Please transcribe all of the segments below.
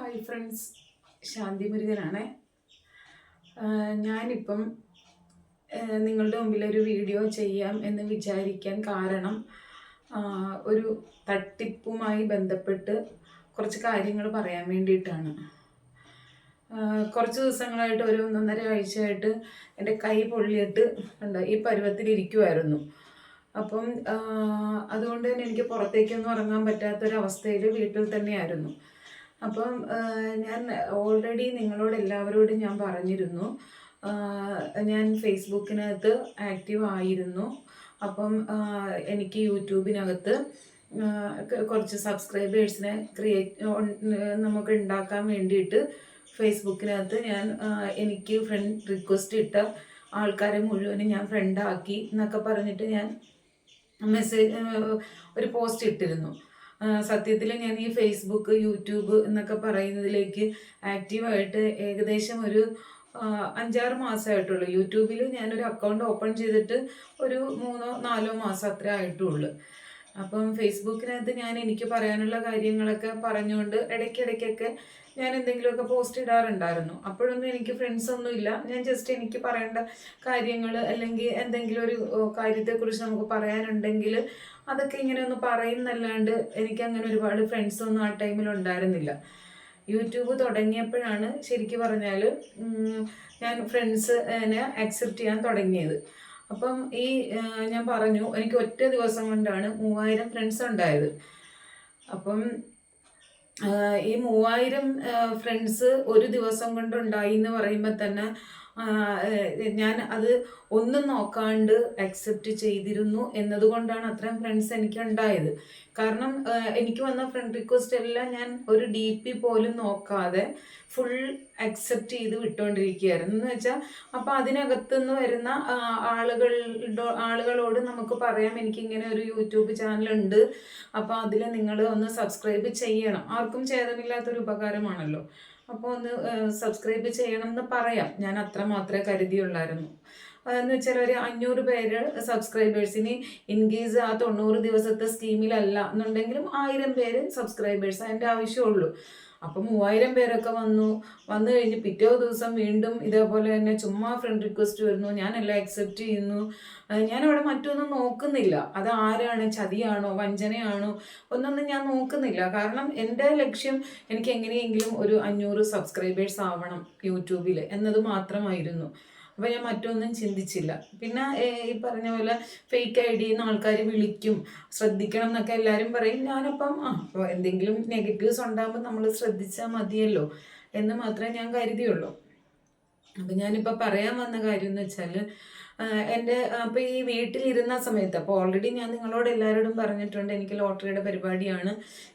Hi friends, ശാന്തി മുരുകനാണേ. ഞാനിപ്പം നിങ്ങളുടെ മുമ്പിലൊരു video ചെയ്യാം എന്ന് വിചാരിക്കാൻ കാരണം ഒരു തട്ടിപ്പുമായി ബന്ധപ്പെട്ട് കുറച്ച് കാര്യങ്ങൾ പറയാൻ വേണ്ടിയിട്ടാണ്. കുറച്ച് ദിവസങ്ങളായിട്ട് ഒരു 1.5 ആഴ്ചയായിട്ട് എൻ്റെ കൈ പൊള്ളിയിട്ട് ഉണ്ട് ഈ പരുവത്തിലിരിക്കുമായിരുന്നു. അപ്പം അതുകൊണ്ട് തന്നെ എനിക്ക് പുറത്തേക്കൊന്നും ഇറങ്ങാൻ പറ്റാത്തൊരവസ്ഥയിൽ വീട്ടിൽ തന്നെയായിരുന്നു. അപ്പം ഞാൻ ഓൾറെഡി നിങ്ങളോട് എല്ലാവരോടും ഞാൻ പറഞ്ഞിരുന്നു, ഞാൻ ഫേസ്ബുക്കിനകത്ത് ആക്റ്റീവ് ആയിരുന്നു. അപ്പം എനിക്ക് യൂട്യൂബിനകത്ത് കുറച്ച് സബ്സ്ക്രൈബേഴ്സിനെ നമുക്ക് ഉണ്ടാക്കാൻ വേണ്ടിയിട്ട് ഫേസ്ബുക്കിനകത്ത് ഞാൻ എനിക്ക് ഫ്രണ്ട് റിക്വസ്റ്റ് ഇട്ട ആൾക്കാരെ മുഴുവനും ഞാൻ ഫ്രണ്ടാക്കി എന്നൊക്കെ പറഞ്ഞിട്ട് ഞാൻ ഒരു പോസ്റ്റ് ഇട്ടിരുന്നു. സത്യത്തിൽ ഞാൻ ഈ ഫേസ്ബുക്ക്, യൂട്യൂബ് എന്നൊക്കെ പറയുന്നതിലേക്ക് ആക്റ്റീവായിട്ട് ഏകദേശം ഒരു 5-6 മാസമായിട്ടുള്ളൂ. യൂട്യൂബിൽ ഞാനൊരു അക്കൗണ്ട് ഓപ്പൺ ചെയ്തിട്ട് ഒരു 3-4 മാസം അത്ര ആയിട്ടുള്ളൂ. അപ്പം ഫേസ്ബുക്കിനകത്ത് ഞാൻ എനിക്ക് പറയാനുള്ള കാര്യങ്ങളൊക്കെ പറഞ്ഞുകൊണ്ട് ഇടയ്ക്കിടയ്ക്കൊക്കെ ഞാൻ എന്തെങ്കിലുമൊക്കെ പോസ്റ്റ് ഇടാറുണ്ടായിരുന്നു. അപ്പോഴൊന്നും എനിക്ക് ഫ്രണ്ട്സൊന്നും ഇല്ല. ഞാൻ ജസ്റ്റ് എനിക്ക് പറയേണ്ട കാര്യങ്ങൾ അല്ലെങ്കിൽ എന്തെങ്കിലും ഒരു കാര്യത്തെക്കുറിച്ച് നമുക്ക് പറയാനുണ്ടെങ്കിൽ അതൊക്കെ ഇങ്ങനെ ഒന്ന് പറയുന്നല്ലാണ്ട് എനിക്ക് അങ്ങനെ ഒരുപാട് ഫ്രണ്ട്സൊന്നും ആ ടൈമിൽ ഉണ്ടായിരുന്നില്ല. യൂട്യൂബ് തുടങ്ങിയപ്പോഴാണ് ശരിക്കും പറഞ്ഞാൽ ഞാൻ ഫ്രണ്ട്സിനെ അക്സെപ്റ്റ് ചെയ്യാൻ തുടങ്ങിയത്. അപ്പം ഞാൻ പറഞ്ഞു, എനിക്ക് ഒറ്റ ദിവസം കൊണ്ടാണ് 3000 ഫ്രണ്ട്സ് ഉണ്ടായത്. അപ്പം ഈ 3000 ഫ്രണ്ട്സ് ഒരു ദിവസം കൊണ്ടുണ്ടായി എന്ന് പറയുമ്പോൾ തന്നെ ഞാൻ അത് ഒന്നും നോക്കാണ്ട് അക്സെപ്റ്റ് ചെയ്തിരുന്നു എന്നതുകൊണ്ടാണ് അത്രയും ഫ്രണ്ട്സ് എനിക്ക് ഉണ്ടായത്. കാരണം എനിക്ക് വന്ന ഫ്രണ്ട് റിക്വസ്റ്റ് എല്ലാം ഞാൻ ഒരു DP പോലും നോക്കാതെ ഫുൾ അക്സെപ്റ്റ് ചെയ്ത് വിട്ടുകൊണ്ടിരിക്കുകയായിരുന്നു. എന്ന് വെച്ചാൽ അപ്പം അതിനകത്തുനിന്ന് വരുന്ന ആളുകളോട് നമുക്ക് പറയാം, എനിക്കിങ്ങനെ ഒരു യൂട്യൂബ് ചാനലുണ്ട്, അപ്പോൾ അതിൽ നിങ്ങൾ ഒന്ന് സബ്സ്ക്രൈബ് ചെയ്യണം. ആർക്കും ഛേദമില്ലാത്തൊരു ഉപകാരമാണല്ലോ. അപ്പോൾ ഒന്ന് സബ്സ്ക്രൈബ് ചെയ്യണം എന്ന് പറയാം. ഞാൻ അത്ര മാത്രമേ കരുതിയുള്ളായിരുന്നു. എന്ന് വെച്ചാൽ ഒരു 500 പേര് സബ്സ്ക്രൈബേഴ്സിന് ഇൻകേസ് ആ 90 ദിവസത്തെ സ്കീമിലല്ല എന്നുണ്ടെങ്കിലും 1000 പേര് സബ്സ്ക്രൈബേഴ്സ് അതിൻ്റെ ആവശ്യമുള്ളൂ. അപ്പം 3000 പേരൊക്കെ വന്നു കഴിഞ്ഞ് പിറ്റേ ദിവസം വീണ്ടും ഇതേപോലെ തന്നെ ചുമ്മാ ഫ്രണ്ട് റിക്വസ്റ്റ് വരുന്നു, ഞാനെല്ലാം അക്സെപ്റ്റ് ചെയ്യുന്നു. ഞാനവിടെ മറ്റൊന്നും നോക്കുന്നില്ല, അത് ആരാണ്, ചതിയാണോ വഞ്ചനയാണോ ഒന്നൊന്നും ഞാൻ നോക്കുന്നില്ല. കാരണം എൻ്റെ ലക്ഷ്യം എനിക്ക് എങ്ങനെയെങ്കിലും ഒരു 500 സബ്സ്ക്രൈബേഴ്സ് ആവണം യൂട്യൂബിൽ എന്നത് മാത്രമായിരുന്നു. അപ്പോൾ ഞാൻ മറ്റൊന്നും ചിന്തിച്ചില്ല. പിന്നെ ഈ പറഞ്ഞ പോലെ ഫേക്ക് ID ന്ന് ആൾക്കാർ വിളിക്കും, ശ്രദ്ധിക്കണം എന്നൊക്കെ എല്ലാവരും പറയും. ഞാനപ്പം അപ്പോൾ എന്തെങ്കിലും നെഗറ്റീവ്സ് ഉണ്ടാകുമ്പോൾ നമ്മൾ ശ്രദ്ധിച്ചാൽ മതിയല്ലോ എന്ന് മാത്രമേ ഞാൻ കരുതിയുള്ളൂ. അപ്പം ഞാനിപ്പോൾ പറയാൻ വന്ന കാര്യം എന്ന് വെച്ചാൽ, എൻ്റെ അപ്പോൾ ഈ വീട്ടിലിരുന്ന സമയത്ത്, അപ്പോൾ ഓൾറെഡി ഞാൻ നിങ്ങളോട് എല്ലാവരോടും പറഞ്ഞിട്ടുണ്ട്, എനിക്ക് ലോട്ടറിയുടെ പരിപാടിയാണ്.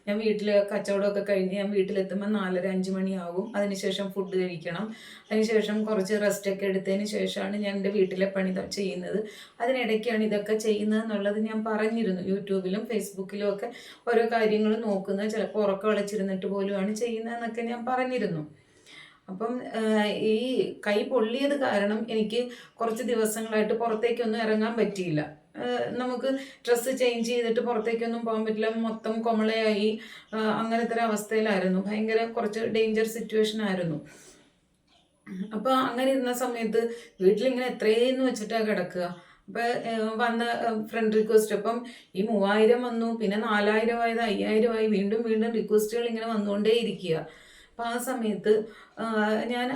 ഞാൻ വീട്ടിൽ കച്ചവടമൊക്കെ കഴിഞ്ഞ് ഞാൻ വീട്ടിലെത്തുമ്പോൾ 4:30-5 മണിയാകും. അതിനുശേഷം ഫുഡ് കഴിക്കണം. അതിനുശേഷം കുറച്ച് റെസ്റ്റൊക്കെ എടുത്തതിന് ശേഷമാണ് ഞാൻ എൻ്റെ വീട്ടിലെ പണി ചെയ്യുന്നത്. അതിനിടയ്ക്കാണ് ഇതൊക്കെ ചെയ്യുന്നത് എന്നുള്ളത് ഞാൻ പറഞ്ഞിരുന്നു. യൂട്യൂബിലും ഫേസ്ബുക്കിലും ഒക്കെ ഓരോ കാര്യങ്ങൾ നോക്കുന്നത്, ചിലപ്പോൾ ഉറക്കം വിളച്ചിരുന്നിട്ട് പോലുമാണ് ചെയ്യുന്നതെന്നൊക്കെ ഞാൻ പറഞ്ഞിരുന്നു. അപ്പം ഈ കൈ പൊള്ളിയത് കാരണം എനിക്ക് കുറച്ച് ദിവസങ്ങളായിട്ട് പുറത്തേക്കൊന്നും ഇറങ്ങാൻ പറ്റിയില്ല. നമുക്ക് ഡ്രസ്സ് ചേഞ്ച് ചെയ്തിട്ട് പുറത്തേക്കൊന്നും പോകാൻ പറ്റില്ല, മൊത്തം കൊമളയായി അങ്ങനത്തെ ഒരു അവസ്ഥയിലായിരുന്നു. ഭയങ്കര കുറച്ച് ഡേഞ്ചർ സിറ്റുവേഷൻ ആയിരുന്നു. അപ്പോൾ അങ്ങനെ ഇരുന്ന സമയത്ത് വീട്ടിലിങ്ങനെ എത്രയെന്ന് വെച്ചിട്ടാണ് കിടക്കുക. അപ്പം വന്ന ഫ്രണ്ട് റിക്വസ്റ്റ്, അപ്പം ഈ 3000 വന്നു, പിന്നെ 4000 ആയത് 5000 ആയി, വീണ്ടും വീണ്ടും റിക്വസ്റ്റുകൾ ഇങ്ങനെ വന്നുകൊണ്ടേ ഇരിക്കുക. അപ്പം ആ സമയത്ത് ഞാൻ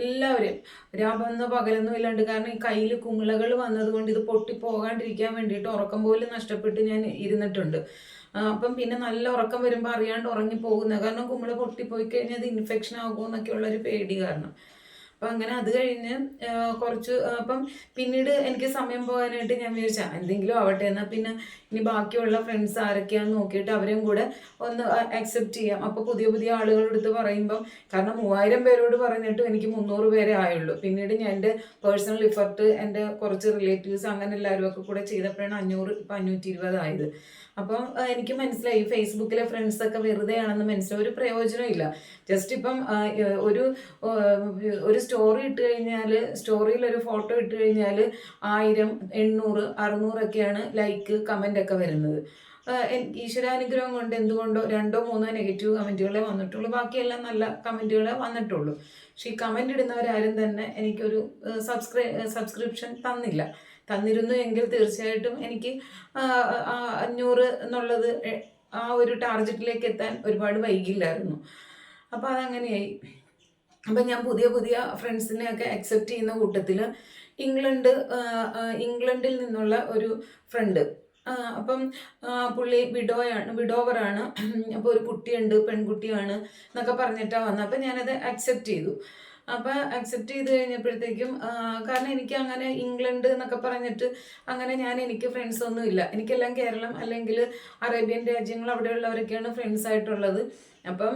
എല്ലാവരെയും രാപെന്നോ പകലൊന്നും ഇല്ലാണ്ട്, കാരണം ഈ കയ്യിൽ കുമിളകൾ വന്നതുകൊണ്ട് ഇത് പൊട്ടിപ്പോകാണ്ടിരിക്കാൻ വേണ്ടിയിട്ട് ഉറക്കം പോലും നഷ്ടപ്പെട്ട് ഞാൻ ഇരുന്നിട്ടുണ്ട്. അപ്പം പിന്നെ നല്ല ഉറക്കം വരുമ്പോൾ അറിയാണ്ട് ഉറങ്ങിപ്പോകുന്നത്, കാരണം കുമിള പൊട്ടിപ്പോയി കഴിഞ്ഞാൽ അത് ഇൻഫെക്ഷൻ ആകുമെന്നൊക്കെയുള്ളൊരു പേടി കാരണം. അപ്പം അങ്ങനെ അത് കഴിഞ്ഞ് കുറച്ച് അപ്പം പിന്നീട് എനിക്ക് സമയം പോകാനായിട്ട് ഞാൻ വിചാരിച്ചാൽ എന്തെങ്കിലും ആവട്ടെ, എന്നാൽ പിന്നെ ഇനി ബാക്കിയുള്ള ഫ്രണ്ട്സ് ആരൊക്കെയാണെന്ന് നോക്കിയിട്ട് അവരെയും കൂടെ ഒന്ന് അക്സെപ്റ്റ് ചെയ്യാം. അപ്പോൾ പുതിയ പുതിയ ആളുകളെടുത്ത് പറയുമ്പം, കാരണം 3000 പേരോട് പറഞ്ഞിട്ടും എനിക്ക് 300 പേരെ ആയുള്ളൂ. പിന്നീട് ഞാൻ എൻ്റെ പേഴ്സണൽ ഇഫർട്ട്, എൻ്റെ കുറച്ച് റിലേറ്റീവ്സ് അങ്ങനെ എല്ലാവരും ഒക്കെ കൂടെ ചെയ്തപ്പോഴാണ് 500 ഇപ്പം 520 ആയത്. അപ്പം എനിക്ക് മനസ്സിലായി ഫേസ്ബുക്കിലെ ഫ്രണ്ട്സൊക്കെ വെറുതെ ആണെന്ന് മനസ്സിലായി, ഒരു പ്രയോജനമില്ല. ജസ്റ്റ് ഇപ്പം ഒരു സ്റ്റോറി ഇട്ട് കഴിഞ്ഞാൽ, സ്റ്റോറിയിൽ ഒരു ഫോട്ടോ ഇട്ട് കഴിഞ്ഞാൽ 1000, 800, 600 ഒക്കെയാണ് ലൈക്ക് കമൻ്റ് ഒക്കെ വരുന്നത്. ഈശ്വരാനുഗ്രഹം കൊണ്ട് എന്തുകൊണ്ടോ 2-3 നെഗറ്റീവ് കമൻറ്റുകളെ വന്നിട്ടുള്ളൂ, ബാക്കിയെല്ലാം നല്ല കമൻറ്റുകളെ വന്നിട്ടുള്ളൂ. പക്ഷെ ഈ കമൻ്റ് ഇടുന്നവരാരും തന്നെ എനിക്കൊരു സബ്സ്ക്രിപ്ഷൻ തന്നില്ല. തന്നിരുന്നു എങ്കിൽ തീർച്ചയായിട്ടും എനിക്ക് 500 എന്നുള്ളത് ആ ഒരു ടാർഗറ്റിലേക്ക് എത്താൻ ഒരുപാട് വൈകില്ലായിരുന്നു. അപ്പോൾ അതങ്ങനെയായി. അപ്പം ഞാൻ പുതിയ പുതിയ ഫ്രണ്ട്സിനെയൊക്കെ അക്സെപ്റ്റ് ചെയ്യുന്ന കൂട്ടത്തിൽ ഇംഗ്ലണ്ടിൽ നിന്നുള്ള ഒരു ഫ്രണ്ട്, അപ്പം പുള്ളി വിഡോവറാണ്. അപ്പോൾ ഒരു കുട്ടിയുണ്ട്, പെൺകുട്ടിയാണ് എന്നൊക്കെ പറഞ്ഞിട്ടാണ് വന്നത്. അപ്പം ഞാനത് അക്സെപ്റ്റ് ചെയ്തു. അപ്പം അക്സെപ്റ്റ് ചെയ്ത് കഴിഞ്ഞപ്പോഴത്തേക്കും, കാരണം എനിക്ക് അങ്ങനെ ഇംഗ്ലണ്ട് എന്നൊക്കെ പറഞ്ഞിട്ട് അങ്ങനെ എനിക്ക് ഫ്രണ്ട്സൊന്നും ഇല്ല. എനിക്കെല്ലാം കേരളം അല്ലെങ്കിൽ അറേബ്യൻ രാജ്യങ്ങൾ അവിടെയുള്ളവരൊക്കെയാണ് ഫ്രണ്ട്സായിട്ടുള്ളത്. അപ്പം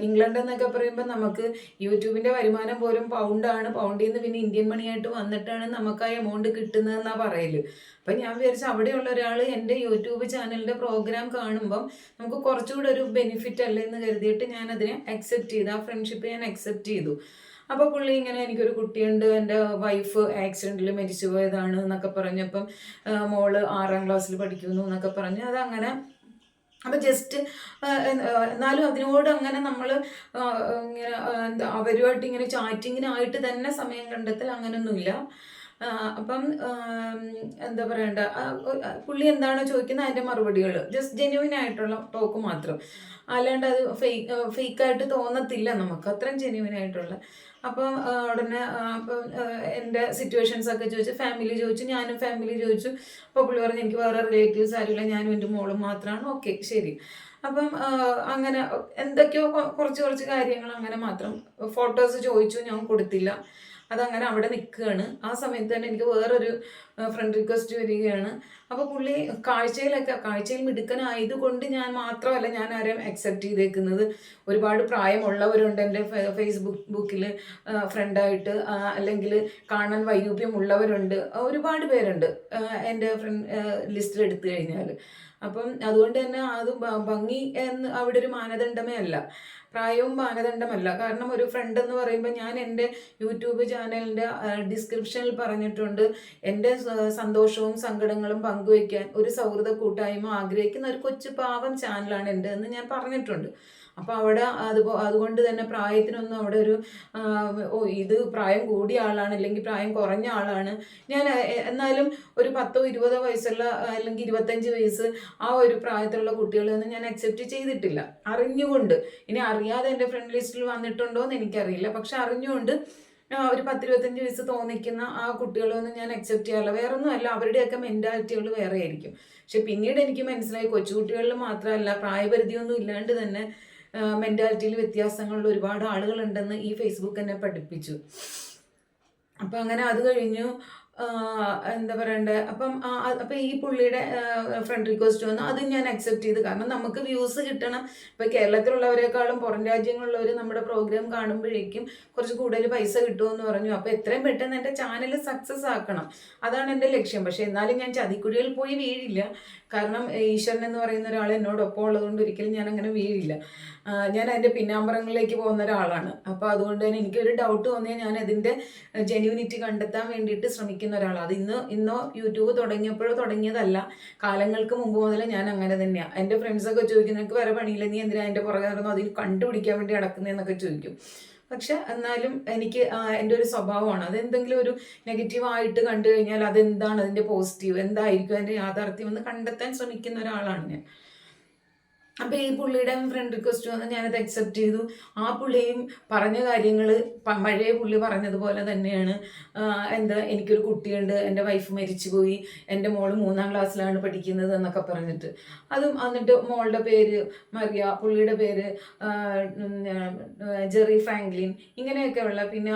ഇംഗ്ലണ്ട് എന്നൊക്കെ പറയുമ്പോൾ നമുക്ക് യൂട്യൂബിൻ്റെ വരുമാനം പോലും പൗണ്ടാണ്. പൗണ്ടിൽ നിന്ന് പിന്നെ ഇന്ത്യൻ മണിയായിട്ട് വന്നിട്ടാണ് നമുക്ക് ആ എമൗണ്ട് കിട്ടുന്നതെന്നാണ് പറയല്. അപ്പം ഞാൻ വിചാരിച്ചു അവിടെയുള്ള ഒരാൾ എൻ്റെ യൂട്യൂബ് ചാനലിൻ്റെ പ്രോഗ്രാം കാണുമ്പം നമുക്ക് കുറച്ചുകൂടെ ഒരു ബെനിഫിറ്റ് അല്ലേ എന്ന് കരുതിയിട്ട് ഞാനതിനെ അക്സെപ്റ്റ് ചെയ്തു. ആ ഫ്രണ്ട്ഷിപ്പ് ഞാൻ അക്സെപ്റ്റ് ചെയ്തു. അപ്പോൾ പുള്ളി ഇങ്ങനെ, എനിക്കൊരു കുട്ടിയുണ്ട്, എൻ്റെ വൈഫ് ആക്സിഡൻറ്റിൽ മരിച്ചു പോയതാണ് എന്നൊക്കെ പറഞ്ഞപ്പം മോള് 6ാം ക്ലാസ്സിൽ പഠിക്കുന്നു എന്നൊക്കെ പറഞ്ഞ് അതങ്ങനെ. അപ്പം ജസ്റ്റ് എന്നാലും അതിനോട് അങ്ങനെ നമ്മൾ ഇങ്ങനെ അവരുമായിട്ട് ഇങ്ങനെ ചാറ്റിങ്ങിനായിട്ട് തന്നെ സമയം കണ്ടെത്തൽ അങ്ങനെയൊന്നുമില്ല. അപ്പം എന്താ പറയണ്ട, പുള്ളി എന്താണോ ചോദിക്കുന്നത് അതിൻ്റെ മറുപടികൾ ജസ്റ്റ് ജെന്യുവിൻ ആയിട്ടുള്ള ടോക്ക് മാത്രം, അല്ലാണ്ട് അത് ഫേക്കായിട്ട് തോന്നത്തില്ല നമുക്ക്, അത്രയും ജെന്യുവിൻ ആയിട്ടുള്ള. അപ്പം ഉടനെ അപ്പം എൻ്റെ സിറ്റുവേഷൻസ് ഒക്കെ ചോദിച്ചു, ഫാമിലി ചോദിച്ചു, ഞാനും ഫാമിലി ചോദിച്ചു. അപ്പോൾ പുള്ളി പറഞ്ഞു എനിക്ക് വേറെ റിലേറ്റീവ്സ് ആരുമില്ല, ഞാനും എൻ്റെ മോളും മാത്രമാണ്. ഓക്കെ ശരി. അപ്പം അങ്ങനെ എന്തൊക്കെയോ കുറച്ച് കാര്യങ്ങൾ അങ്ങനെ മാത്രം. ഫോട്ടോസ് ചോദിച്ചു, ഞാൻ കൊടുത്തില്ല, അതങ്ങനെ അവിടെ നിൽക്കുകയാണ്. ആ സമയത്ത് തന്നെ എനിക്ക് വേറൊരു ഫ്രണ്ട് റിക്വസ്റ്റ് വരികയാണ്. അപ്പോൾ പുള്ളി കാഴ്ചയിൽ മിടുക്കനായതുകൊണ്ട് ഞാൻ മാത്രമല്ല ഞാൻ ആരെയും അക്സെപ്റ്റ് ചെയ്തേക്കുന്നത്. ഒരുപാട് പ്രായമുള്ളവരുണ്ട് എൻ്റെ ഫേസ്ബുക്കിൽ ഫ്രണ്ടായിട്ട്, അല്ലെങ്കിൽ കാണാൻ വൈരൂപ്യമുള്ളവരുണ്ട്, ഒരുപാട് പേരുണ്ട് എൻ്റെ ഫ്രണ്ട് ലിസ്റ്റിൽ എടുത്തു കഴിഞ്ഞാൽ. അപ്പം അതുകൊണ്ട് തന്നെ അത് ഭംഗി എന്ന് അവിടെ ഒരു മാനദണ്ഡമേ അല്ല, പ്രായവും മാനദണ്ഡമല്ല. കാരണം ഒരു ഫ്രണ്ട് എന്ന് പറയുമ്പോൾ ഞാൻ എൻ്റെ യൂട്യൂബ് ചാനലിൻ്റെ ഡിസ്ക്രിപ്ഷനിൽ പറഞ്ഞിട്ടുണ്ട്, എൻ്റെ സന്തോഷവും സങ്കടങ്ങളും പങ്കുവയ്ക്കാൻ ഒരു സൗഹൃദ കൂട്ടായ്മ ആഗ്രഹിക്കുന്ന ഒരു കൊച്ചു പാവം ചാനലാണ് എൻ്റെ എന്ന് ഞാൻ പറഞ്ഞിട്ടുണ്ട്. അപ്പോൾ അവിടെ അതുകൊണ്ട് തന്നെ പ്രായത്തിനൊന്നും അവിടെ ഒരു ഇത് പ്രായം കൂടിയ ആളാണ് അല്ലെങ്കിൽ പ്രായം കുറഞ്ഞ ആളാണ് ഞാൻ, എന്നാലും ഒരു 10-20 വയസ്സുള്ള അല്ലെങ്കിൽ 25 വയസ്സ് ആ ഒരു പ്രായത്തിലുള്ള കുട്ടികളെയൊന്നും ഞാൻ അക്സെപ്റ്റ് ചെയ്തിട്ടില്ല, അറിഞ്ഞുകൊണ്ട്. ഇനി അറിയാതെ എൻ്റെ ഫ്രണ്ട് ലിസ്റ്റിൽ വന്നിട്ടുണ്ടോ എന്ന് എനിക്കറിയില്ല, പക്ഷെ അറിഞ്ഞുകൊണ്ട് ഒരു 10-25 വയസ്സ് തോന്നിക്കുന്ന ആ കുട്ടികളൊന്നും ഞാൻ അക്സെപ്റ്റ് ചെയ്യാറില്ല. വേറൊന്നും അല്ല, അവരുടെയൊക്കെ മെൻറ്റാലിറ്റികൾ വേറെ ആയിരിക്കും. പക്ഷെ പിന്നീട് എനിക്ക് മനസ്സിലായി കൊച്ചുകുട്ടികളിൽ മാത്രമല്ല, പ്രായപരിധിയൊന്നും ഇല്ലാണ്ട് തന്നെ മെൻറ്റാലിറ്റിയിൽ വ്യത്യാസങ്ങളുള്ള ഒരുപാട് ആളുകളുണ്ടെന്ന് ഈ ഫേസ്ബുക്ക് എന്നെ പഠിപ്പിച്ചു. അപ്പം അങ്ങനെ അത് കഴിഞ്ഞു. എന്താ പറയണ്ടേ, അപ്പം ഈ പുള്ളിയുടെ ഫ്രണ്ട് റിക്വസ്റ്റ് വന്നു, അത് ഞാൻ അക്സെപ്റ്റ് ചെയ്തു. കാരണം നമുക്ക് വ്യൂസ് കിട്ടണം. ഇപ്പം കേരളത്തിലുള്ളവരെക്കാളും പുറം രാജ്യങ്ങളിലുള്ളവർ നമ്മുടെ പ്രോഗ്രാം കാണുമ്പോഴേക്കും കുറച്ച് കൂടുതൽ പൈസ കിട്ടുമെന്ന് പറഞ്ഞു. അപ്പോൾ എത്രയും പെട്ടെന്ന് എൻ്റെ ചാനൽ സക്സസ് ആക്കണം, അതാണ് എൻ്റെ ലക്ഷ്യം. പക്ഷെ എന്നാലും ഞാൻ ചതിക്കുഴിയിൽ പോയി വീഴില്ല. കാരണം ഈശ്വരൻ എന്ന് പറയുന്ന ഒരാൾ എന്നോടൊപ്പം ഉള്ളതുകൊണ്ട് ഒരിക്കലും ഞാൻ അങ്ങനെ വീഴില്ല. ഞാൻ അതിൻ്റെ പിന്നാമ്പറങ്ങളിലേക്ക് പോകുന്ന ഒരാളാണ്. അപ്പോൾ അതുകൊണ്ട് തന്നെ എനിക്കൊരു ഡൗട്ട് തോന്നിയാൽ ഞാൻ അതിൻ്റെ ജെന്യൂനിറ്റി കണ്ടെത്താൻ വേണ്ടിയിട്ട് ശ്രമിക്കുന്ന ഒരാളാണ്. അത് ഇന്നോ യൂട്യൂബ് തുടങ്ങിയപ്പോഴോ തുടങ്ങിയതല്ല, കാലങ്ങൾക്ക് മുമ്പ് മുതൽ ഞാൻ അങ്ങനെ തന്നെയാണ്. എൻ്റെ ഫ്രണ്ട്സൊക്കെ ചോദിക്കും, നിനക്ക് വേറെ പണിയില്ല, നീ എന്തിനാ അതിൻ്റെ പുറകെ നടന്നു അതിൽ കണ്ടുപിടിക്കാൻ വേണ്ടി നടക്കുന്നതെന്നൊക്കെ ചോദിക്കും. പക്ഷെ എന്നാലും എനിക്ക് എൻ്റെ ഒരു സ്വഭാവമാണ്, അതെന്തെങ്കിലും ഒരു നെഗറ്റീവായിട്ട് കണ്ടു കഴിഞ്ഞാൽ അതെന്താണ് അതിൻ്റെ പോസിറ്റീവ്, എന്തായിരിക്കും അതിൻ്റെ യാഥാർത്ഥ്യം എന്ന് കണ്ടെത്താൻ ശ്രമിക്കുന്ന ഒരാളാണ് ഞാൻ. അപ്പോൾ ഈ പുള്ളിയുടെ ഫ്രണ്ട് റിക്വസ്റ്റ് വന്ന് ഞാനത് അക്സെപ്റ്റ് ചെയ്തു. ആ പുള്ളിയും പറഞ്ഞ കാര്യങ്ങൾ പഴയ പുള്ളി പറഞ്ഞതുപോലെ തന്നെയാണ്. എനിക്കൊരു കുട്ടിയുണ്ട്, എൻ്റെ വൈഫ് മരിച്ചുപോയി, എൻ്റെ മോള് 3ാം ക്ലാസ്സിലാണ് പഠിക്കുന്നത് എന്നൊക്കെ പറഞ്ഞിട്ട് എന്നിട്ട് മോളുടെ പേര് മറിയ, പുള്ളിയുടെ പേര് ജെറി ഫ്രാങ്ക്ലിൻ, ഇങ്ങനെയൊക്കെയുള്ള. പിന്നെ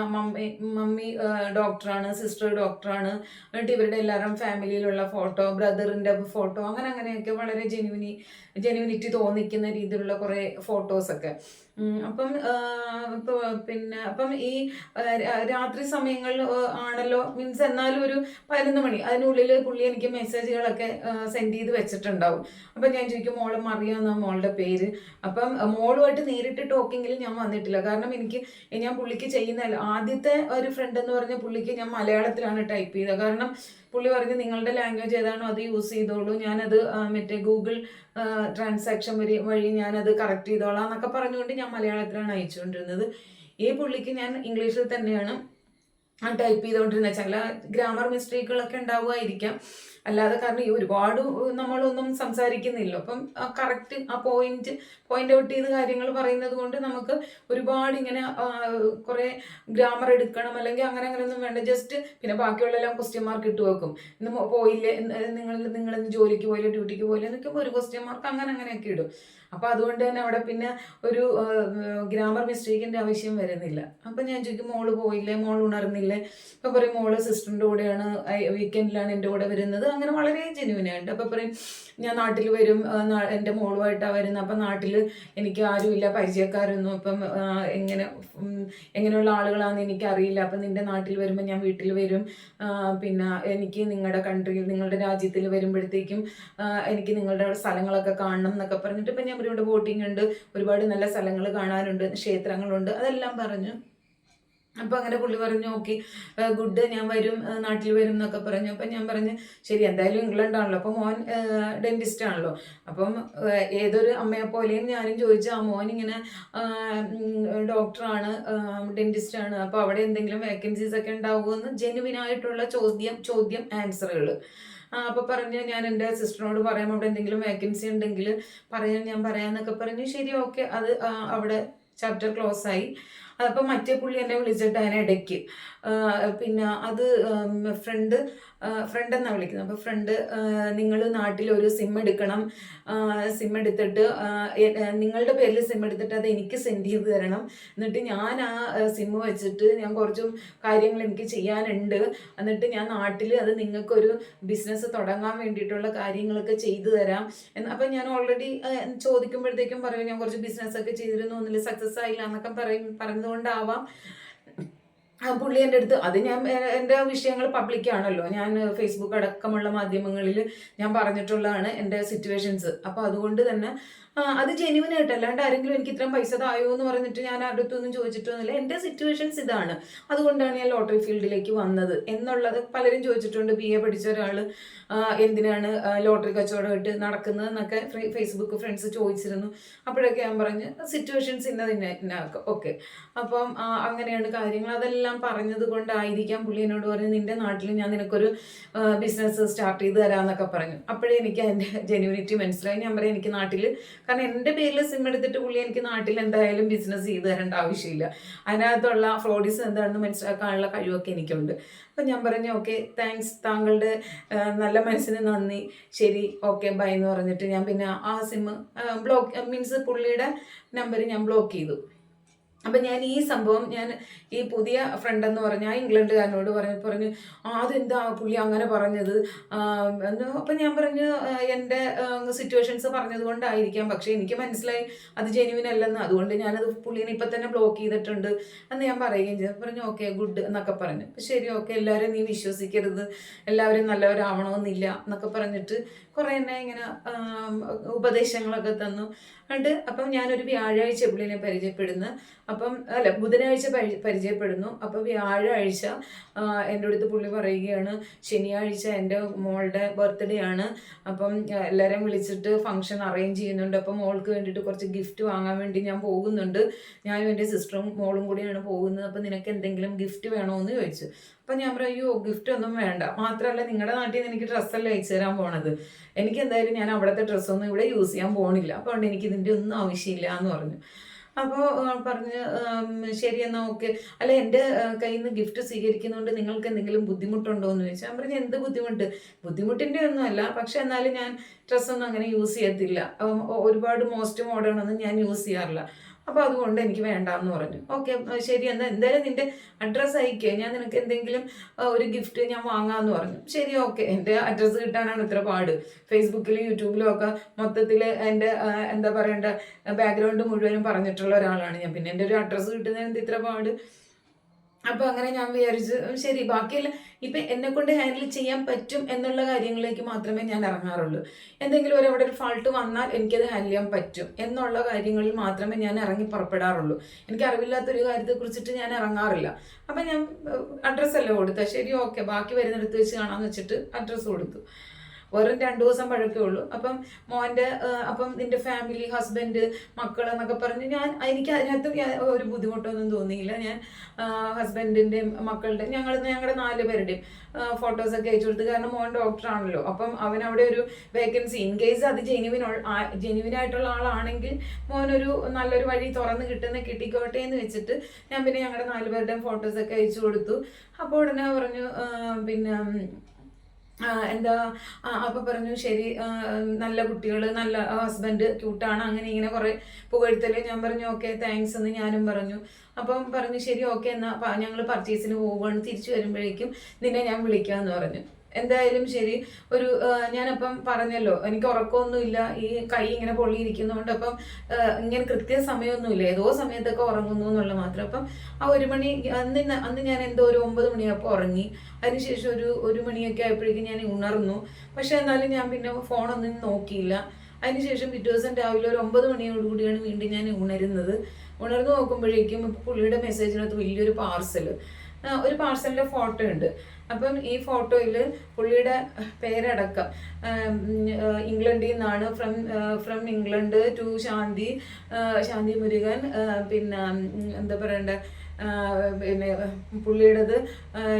മമ്മി ഡോക്ടറാണ്, സിസ്റ്റർ ഡോക്ടറാണ്, എന്നിട്ട് ഇവരുടെ എല്ലാവരും ഫാമിലിയിലുള്ള ഫോട്ടോ, ബ്രദറിൻ്റെ ഫോട്ടോ, അങ്ങനെയൊക്കെ വളരെ ജെന്യൂനിറ്റി തോന്നിക്കുന്ന രീതിയിലുള്ള കുറേ ഫോട്ടോസൊക്കെ. അപ്പം ഈ രാത്രി സമയങ്ങളിൽ ആണല്ലോ, മീൻസ് എന്നാലും ഒരു 11 മണി അതിനുള്ളിൽ പുള്ളി എനിക്ക് മെസ്സേജുകളൊക്കെ സെൻഡ് ചെയ്ത് വെച്ചിട്ടുണ്ടാവും. അപ്പം ഞാൻ ചോദിക്കും, മോള് മറിയാന്നാ മോളുടെ പേര്. അപ്പം മോളുമായിട്ട് നേരിട്ട് ടോക്കിങ്ങിൽ ഞാൻ വന്നിട്ടില്ല. കാരണം ഞാൻ പുള്ളിക്ക് ചെയ്യുന്ന ആദ്യത്തെ ഒരു ഫ്രണ്ട് എന്ന് പറഞ്ഞ പുള്ളിക്ക് ഞാൻ മലയാളത്തിലാണ് ടൈപ്പ് ചെയ്തത്. കാരണം പുള്ളി പറഞ്ഞു നിങ്ങളുടെ ലാംഗ്വേജ് ഏതാണോ അത് യൂസ് ചെയ്തോളൂ, ഞാനത് മറ്റേ ഗൂഗിൾ ട്രാൻസാക്ഷൻ വഴി ഞാനത് കറക്റ്റ് ചെയ്തോളാം എന്നൊക്കെ പറഞ്ഞുകൊണ്ട് ഞാൻ മലയാളത്തിലാണ് അയച്ചുകൊണ്ടിരുന്നത്. ഈ പുള്ളിക്ക് ഞാൻ ഇംഗ്ലീഷിൽ തന്നെയാണ് ടൈപ്പ് ചെയ്തുകൊണ്ടിരുന്നത്. ചില ഗ്രാമർ മിസ്റ്റേക്കുകളൊക്കെ ഉണ്ടാവുമായിരിക്കാം, അല്ലാതെ കാരണം ഈ ഒരുപാട് നമ്മളൊന്നും സംസാരിക്കുന്നില്ല. അപ്പം കറക്റ്റ് ആ പോയിന്റ് ഔട്ട് ചെയ്ത് കാര്യങ്ങൾ പറയുന്നത് കൊണ്ട് നമുക്ക് ഒരുപാട് ഇങ്ങനെ കുറേ ഗ്രാമർ എടുക്കണം അല്ലെങ്കിൽ അങ്ങനെയൊന്നും വേണ്ട. ജസ്റ്റ് പിന്നെ ബാക്കിയുള്ളതെല്ലാം ക്വസ്റ്റ്യൻ മാർക്ക് ഇട്ട് വെക്കും. ഇന്ന് പോയില്ലേ, നിങ്ങൾ ജോലിക്ക് പോയില്ലേ, ഡ്യൂട്ടിക്ക് പോയില്ലേ എന്നൊക്കെ ഒരു ക്വസ്റ്റ്യൻ മാർക്ക് അങ്ങനെയൊക്കെ ഇടും. അപ്പം അതുകൊണ്ട് തന്നെ അവിടെ പിന്നെ ഒരു ഗ്രാമർ മിസ്റ്റേക്കിൻ്റെ ആവശ്യം വരുന്നില്ല. അപ്പം ഞാൻ ചോദിക്കും മോള് പോയില്ലേ, മോൾ ഉണർന്നില്ലേ, ഇപ്പം പറയും മോള് സിസ്റ്ററിൻ്റെ കൂടെയാണ്, വീക്കെൻഡിലാണ് എൻ്റെ കൂടെ വരുന്നത്, അങ്ങനെ വളരെ ജെന്യൂനായിട്ട്. അപ്പം പറയും ഞാൻ നാട്ടിൽ വരും, എൻ്റെ മോളുമായിട്ടാണ് വരുന്നത്, അപ്പം നാട്ടിൽ എനിക്ക് ആരുമില്ല, പരിചയക്കാരൊന്നും, അപ്പം എങ്ങനെയുള്ള ആളുകളാണെന്ന് എനിക്കറിയില്ല, അപ്പം നിൻ്റെ നാട്ടിൽ വരുമ്പോൾ ഞാൻ വീട്ടിൽ വരും, പിന്നെ എനിക്ക് നിങ്ങളുടെ കൺട്രിയിൽ നിങ്ങളുടെ രാജ്യത്തിൽ വരുമ്പോഴത്തേക്കും എനിക്ക് നിങ്ങളുടെ സ്ഥലങ്ങളൊക്കെ കാണണം എന്നൊക്കെ പറഞ്ഞിട്ട് ഇപ്പം ഞാൻ ഇവിടെ ബോട്ടിംഗ് ഉണ്ട്, ഒരുപാട് നല്ല സ്ഥലങ്ങൾ കാണാനുണ്ട്, ക്ഷേത്രങ്ങളുണ്ട്, അതെല്ലാം പറഞ്ഞു. അപ്പോൾ അങ്ങനെ പുള്ളി പറഞ്ഞു ഓക്കെ ഗുഡ്, ഞാൻ വരും, നാട്ടിൽ വരും എന്നൊക്കെ പറഞ്ഞു. അപ്പം ഞാൻ പറഞ്ഞു ശരി, എന്തായാലും ഇംഗ്ലണ്ടാണല്ലോ, അപ്പോൾ മോൻ ഡെൻറ്റിസ്റ്റ് ആണല്ലോ, അപ്പം ഏതൊരു അമ്മയെ പോലെയും ഞാനും ചോദിച്ചു, ആ മോൻ ഇങ്ങനെ ഡോക്ടറാണ്, ഡെൻറ്റിസ്റ്റാണ്, അപ്പോൾ അവിടെ എന്തെങ്കിലും വേക്കൻസീസ് ഒക്കെ ഉണ്ടാവുമെന്ന് ജെനുവിനായിട്ടുള്ള ചോദ്യം ആൻസറുകൾ. അപ്പോൾ പറഞ്ഞ് ഞാൻ എൻ്റെ സിസ്റ്ററിനോട് പറയാം, അവിടെ എന്തെങ്കിലും വേക്കൻസി ഉണ്ടെങ്കിൽ ഞാൻ പറയാമെന്നൊക്കെ പറഞ്ഞു. ശരി ഓക്കെ, അത് അവിടെ ചാപ്റ്റർ ക്ലോസ് ആയി. അപ്പം മറ്റേ പുള്ളി എന്നെ വിളിച്ചിട്ട് അതിനിടയ്ക്ക് പിന്നെ അത് ഫ്രണ്ട് എന്നാണ് വിളിക്കുന്നത്. അപ്പോൾ ഫ്രണ്ട് നിങ്ങൾ നാട്ടിൽ ഒരു സിം എടുക്കണം, സിം എടുത്തിട്ട് നിങ്ങളുടെ പേരിൽ സിം എടുത്തിട്ട് അത് എനിക്ക് സെൻഡ് ചെയ്ത് തരണം, എന്നിട്ട് ഞാൻ ആ സിം വെച്ചിട്ട് ഞാൻ കുറച്ചും കാര്യങ്ങൾ എനിക്ക് ചെയ്യാനുണ്ട്, എന്നിട്ട് ഞാൻ നാട്ടിൽ അത് നിങ്ങൾക്കൊരു ബിസിനസ് തുടങ്ങാൻ വേണ്ടിയിട്ടുള്ള കാര്യങ്ങളൊക്കെ ചെയ്തു തരാം. അപ്പം ഞാൻ ഓൾറെഡി ചോദിക്കുമ്പോഴത്തേക്കും പറയും ഞാൻ കുറച്ച് ബിസിനസ്സൊക്കെ ചെയ്തിരുന്നു, ഒന്നിൽ സക്സസ് ആയില്ല എന്നൊക്കെ പറഞ്ഞതുകൊണ്ടാവാം പുള്ളി എൻ്റെ അടുത്ത്, അത് ഞാൻ എൻ്റെ വിഷയങ്ങൾ പബ്ലിക്കാണല്ലോ, ഞാൻ ഫേസ്ബുക്ക് അടക്കമുള്ള മാധ്യമങ്ങളിൽ ഞാൻ പറഞ്ഞിട്ടുള്ളതാണ് എൻ്റെ സിറ്റുവേഷൻസ്. അപ്പോൾ അതുകൊണ്ട് തന്നെ അത് ജെന്യുവനായിട്ട്, അല്ലാണ്ട് ആരെങ്കിലും എനിക്ക് ഇത്രയും പൈസ തായോ എന്ന് പറഞ്ഞിട്ട് ഞാൻ ആരുടെ അടുത്തൊന്നും ചോദിച്ചിട്ടൊന്നുമില്ല. എൻ്റെ സിറ്റുവേഷൻസ് ഇതാണ്, അതുകൊണ്ടാണ് ഞാൻ ലോട്ടറി ഫീൽഡിലേക്ക് വന്നത് എന്നുള്ളത് പലരും ചോദിച്ചിട്ടുണ്ട്. BA പഠിച്ച ഒരാൾ എന്തിനാണ് ലോട്ടറി കച്ചവടമായിട്ട് നടക്കുന്നത് എന്നൊക്കെ ഫേസ്ബുക്ക് ഫ്രണ്ട്സ് ചോദിച്ചിരുന്നു. അപ്പോഴൊക്കെ ഞാൻ പറഞ്ഞ് സിറ്റുവേഷൻസ് ഇന്നതിന്നെ ഓക്കെ. അപ്പം അങ്ങനെയാണ് കാര്യങ്ങൾ. അതെല്ലാം പറഞ്ഞത് കൊണ്ടായിരിക്കാം പുള്ളി എന്നോട് പറഞ്ഞ് നിൻ്റെ നാട്ടിൽ ഞാൻ നിനക്കൊരു ബിസിനസ് സ്റ്റാർട്ട് ചെയ്ത് തരാമെന്നൊക്കെ പറഞ്ഞു. അപ്പോഴേ എനിക്ക് അതിൻ്റെ ജെന്യൂനിറ്റി മനസ്സിലായി. ഞാൻ പറയാം എനിക്ക് നാട്ടിൽ, കാരണം എൻ്റെ പേരിൽ സിം എടുത്തിട്ട് പുള്ളി എനിക്ക് നാട്ടിൽ എന്തായാലും ബിസിനസ് ചെയ്ത് തരേണ്ട ആവശ്യമില്ല, അതിനകത്തുള്ള ഫ്രോഡീസ് എന്താണെന്ന് മനസ്സിലാക്കാനുള്ള കഴിവൊക്കെ എനിക്കുണ്ട്. അപ്പം ഞാൻ പറഞ്ഞു ഓക്കെ താങ്ക്സ്, താങ്കളുടെ നല്ല മനസ്സിന് നന്ദി, ശരി ഓക്കെ ബൈ എന്ന് പറഞ്ഞിട്ട് ഞാൻ പിന്നെ ആ സിം മീൻസ് പുള്ളിയുടെ നമ്പർ ഞാൻ ബ്ലോക്ക് ചെയ്തു. അപ്പം ഞാൻ ഈ സംഭവം ഞാൻ ഈ പുതിയ ഫ്രണ്ട് എന്ന് പറഞ്ഞാൽ ഇംഗ്ലണ്ടുകാരനോട് പറഞ്ഞു അതെന്താ പുള്ളി അങ്ങനെ പറഞ്ഞത് എന്ന്. അപ്പം ഞാൻ പറഞ്ഞു എൻ്റെ സിറ്റുവേഷൻസ് പറഞ്ഞത് കൊണ്ടായിരിക്കാം, പക്ഷേ എനിക്ക് മനസ്സിലായി അത് ജെന്യുവിൻ അല്ലെന്ന്, അതുകൊണ്ട് ഞാനത് പുള്ളീനെ ഇപ്പം തന്നെ ബ്ലോക്ക് ചെയ്തിട്ടുണ്ട് എന്ന് ഞാൻ പറയുകയും ചെയ്തു. പറഞ്ഞു ഓക്കെ ഗുഡ് എന്നൊക്കെ പറഞ്ഞു. ശരി ഓക്കെ, എല്ലാവരും നീ വിശ്വസിക്കരുത്, എല്ലാവരും നല്ലവരാവണമെന്നില്ല എന്നൊക്കെ പറഞ്ഞിട്ട് കുറേ എന്നെ ഇങ്ങനെ ഉപദേശങ്ങളൊക്കെ തന്നു. അപ്പം ഞാനൊരു വ്യാഴാഴ്ച പുള്ളിനെ പരിചയപ്പെടുന്നു, അപ്പം അല്ല ബുധനാഴ്ച പരിചയപ്പെടുന്നു. അപ്പോൾ വ്യാഴാഴ്ച എൻ്റെ അടുത്ത് പുള്ളി പറയുകയാണ് ശനിയാഴ്ച എൻ്റെ മോളുടെ ബർത്ത്ഡേ ആണ്, അപ്പം എല്ലാവരെയും വിളിച്ചിട്ട് ഫംഗ്ഷൻ അറേഞ്ച് ചെയ്യുന്നുണ്ട്, അപ്പം മോൾക്ക് വേണ്ടിയിട്ട് കുറച്ച് ഗിഫ്റ്റ് വാങ്ങാൻ വേണ്ടി ഞാൻ പോകുന്നുണ്ട്, ഞാനും എൻ്റെ സിസ്റ്ററും മോളും കൂടിയാണ് പോകുന്നത്, അപ്പം നിനക്ക് എന്തെങ്കിലും ഗിഫ്റ്റ് വേണോ എന്ന് ചോദിച്ചു. അപ്പം ഞാൻ പറയും അയ്യോ ഗിഫ്റ്റ് ഒന്നും വേണ്ട, മാത്രമല്ല നിങ്ങളുടെ നാട്ടിൽ നിന്ന് എനിക്ക് ഡ്രസ്സല്ലേ അയച്ചു തരാൻ പോണത്, എനിക്ക് എന്തായാലും ഞാൻ അവിടുത്തെ ഡ്രസ്സൊന്നും ഇവിടെ യൂസ് ചെയ്യാൻ പോകണില്ല, അപ്പോൾ അതുകൊണ്ട് എനിക്ക് ഇതിൻ്റെ ഒന്നും ആവശ്യമില്ല എന്ന് പറഞ്ഞു. അപ്പോൾ പറഞ്ഞ് ശരി എന്നാൽ ഓക്കെ, അല്ല എൻ്റെ കയ്യിൽ നിന്ന് ഗിഫ്റ്റ് സ്വീകരിക്കുന്നതുകൊണ്ട് നിങ്ങൾക്ക് എന്തെങ്കിലും ബുദ്ധിമുട്ടുണ്ടോ എന്ന് ചോദിച്ചാൽ ഞാൻ പറഞ്ഞു എന്ത് ബുദ്ധിമുട്ടിൻ്റെ ഒന്നുമല്ല, പക്ഷെ എന്നാലും ഞാൻ ഡ്രസ്സൊന്നും അങ്ങനെ യൂസ് ചെയ്യത്തില്ല, ഒരുപാട് മോസ്റ്റ് മോഡേൺ ഒന്നും ഞാൻ യൂസ് ചെയ്യാറില്ല, അപ്പോൾ അതുകൊണ്ട് എനിക്ക് വേണ്ടാന്ന് പറഞ്ഞു. ഓക്കെ ശരി, എന്തായാലും നിൻ്റെ അഡ്രസ്സ് അയക്കുക, ഞാൻ നിനക്ക് എന്തെങ്കിലും ഒരു ഗിഫ്റ്റ് ഞാൻ വാങ്ങാമെന്ന് പറഞ്ഞു. ശരി ഓക്കെ, എൻ്റെ അഡ്രസ്സ് കിട്ടാനാണ് ഇത്ര പാട്, ഫേസ്ബുക്കിലും യൂട്യൂബിലും ഒക്കെ മൊത്തത്തിൽ എൻ്റെ എന്താ പറയേണ്ട ബാക്ക്ഗ്രൗണ്ട് മുഴുവനും പറഞ്ഞിട്ടുള്ള ഒരാളാണ് ഞാൻ, പിന്നെ എൻ്റെ ഒരു അഡ്രസ്സ് കിട്ടുന്നതിന് ഇത്ര പാട്. അപ്പോൾ അങ്ങനെ ഞാൻ വിചാരിച്ചു ശരി ബാക്കിയെല്ലാം ഇപ്പം എന്നെ കൊണ്ട് ഹാൻഡിൽ ചെയ്യാൻ പറ്റും എന്നുള്ള കാര്യങ്ങളിലേക്ക് മാത്രമേ ഞാൻ ഇറങ്ങാറുള്ളൂ. എന്തെങ്കിലും അവിടെ ഒരു ഫാൾട്ട് വന്നാൽ എനിക്കത് ഹാൻഡിൽ ചെയ്യാൻ പറ്റും എന്നുള്ള കാര്യങ്ങളിൽ മാത്രമേ ഞാൻ ഇറങ്ങി പുറപ്പെടാറുള്ളൂ. എനിക്ക് അറിവില്ലാത്തൊരു കാര്യത്തെക്കുറിച്ചിട്ട് ഞാൻ ഇറങ്ങാറില്ല. അപ്പം ഞാൻ അഡ്രസ്സല്ലേ കൊടുത്തത്, ശരി ഓക്കെ ബാക്കി വരുന്നിടത്ത് വെച്ച് കാണാമെന്ന് വെച്ചിട്ട് അഡ്രസ്സ് കൊടുത്തു. വെറും 2 ദിവസം പഴക്കേ ഉള്ളൂ. അപ്പം മോൻ്റെ അപ്പം നിൻ്റെ ഫാമിലി, ഹസ്ബൻഡ്, മക്കൾ എന്നൊക്കെ പറഞ്ഞ് എനിക്ക് അതിനകത്ത് ഒരു ബുദ്ധിമുട്ടൊന്നും തോന്നിയില്ല. ഞാൻ ഹസ്ബൻഡിൻ്റെയും മക്കളുടെ ഞങ്ങളുടെ 4 പേരുടെയും ഫോട്ടോസൊക്കെ അയച്ചു കൊടുത്തു. കാരണം മോൻ ഡോക്ടറാണല്ലോ. അപ്പം അവനവിടെ ഒരു വേക്കൻസി ഇൻ കേസ് അത് ജെനുവിനായിട്ടുള്ള ആളാണെങ്കിൽ മോനൊരു നല്ലൊരു വഴി തുറന്ന് കിട്ടിക്കോട്ടെ എന്ന് വെച്ചിട്ട് ഞാൻ പിന്നെ ഞങ്ങളുടെ 4 പേരുടെയും ഫോട്ടോസൊക്കെ അയച്ചു കൊടുത്തു. അപ്പോൾ ഉടനെ പറഞ്ഞു പിന്നെ എന്താ അപ്പം പറഞ്ഞു ശരി നല്ല കുട്ടികൾ, നല്ല ഹസ്ബൻഡ്, ക്യൂട്ടാണ്, അങ്ങനെ ഇങ്ങനെ കുറേ പുകഴ്ത്തല്. ഞാൻ പറഞ്ഞു ഓക്കെ താങ്ക്സ് എന്ന് ഞാനും പറഞ്ഞു. അപ്പം പറഞ്ഞു ശരി ഓക്കെ എന്നാൽ ഞങ്ങൾ പർച്ചേസിന് പോവുകയാണ്, തിരിച്ചു വരുമ്പോഴേക്കും നിന്നെ ഞാൻ വിളിക്കാമെന്ന് പറഞ്ഞു. എന്തായാലും ശരി ഒരു ഞാനപ്പം പറഞ്ഞല്ലോ എനിക്ക് ഉറക്കമൊന്നുമില്ല, ഈ കൈ ഇങ്ങനെ പൊള്ളിയിരിക്കുന്നതുകൊണ്ട്. അപ്പം ഇങ്ങനെ കൃത്യസമയമൊന്നുമില്ല, ഏതോ സമയത്തൊക്കെ ഉറങ്ങുന്നു എന്നുള്ള മാത്രം. അപ്പം ആ 1 മണി അന്ന് ഞാൻ എന്തോ ഒരു 9 മണിയായപ്പോൾ ഉറങ്ങി. അതിനുശേഷം ഒരു മണിയൊക്കെ ആയപ്പോഴേക്കും ഞാൻ ഉണർന്നു. പക്ഷെ എന്നാലും ഞാൻ പിന്നെ ഫോണൊന്നും നോക്കിയില്ല. അതിനുശേഷം പിറ്റേ ദിവസം രാവിലെ ഒരു 9 മണിയോടുകൂടിയാണ് വീണ്ടും ഞാൻ ഉണർന്നു നോക്കുമ്പോഴേക്കും പുള്ളിയുടെ മെസ്സേജിനകത്ത് വലിയൊരു ഒരു പാർസലിൻ്റെ ഫോട്ടോ ഉണ്ട്. അപ്പം ഈ ഫോട്ടോയിൽ പുള്ളിയുടെ പേരടക്കം ഇംഗ്ലണ്ടിൽ നിന്നാണ്, ഫ്രം ഇംഗ്ലണ്ട് ടു ശാന്തി മുരുകൻ, പിന്നെ എന്താ പറയണ്ടേ, പിന്നെ പുള്ളിയുടേത്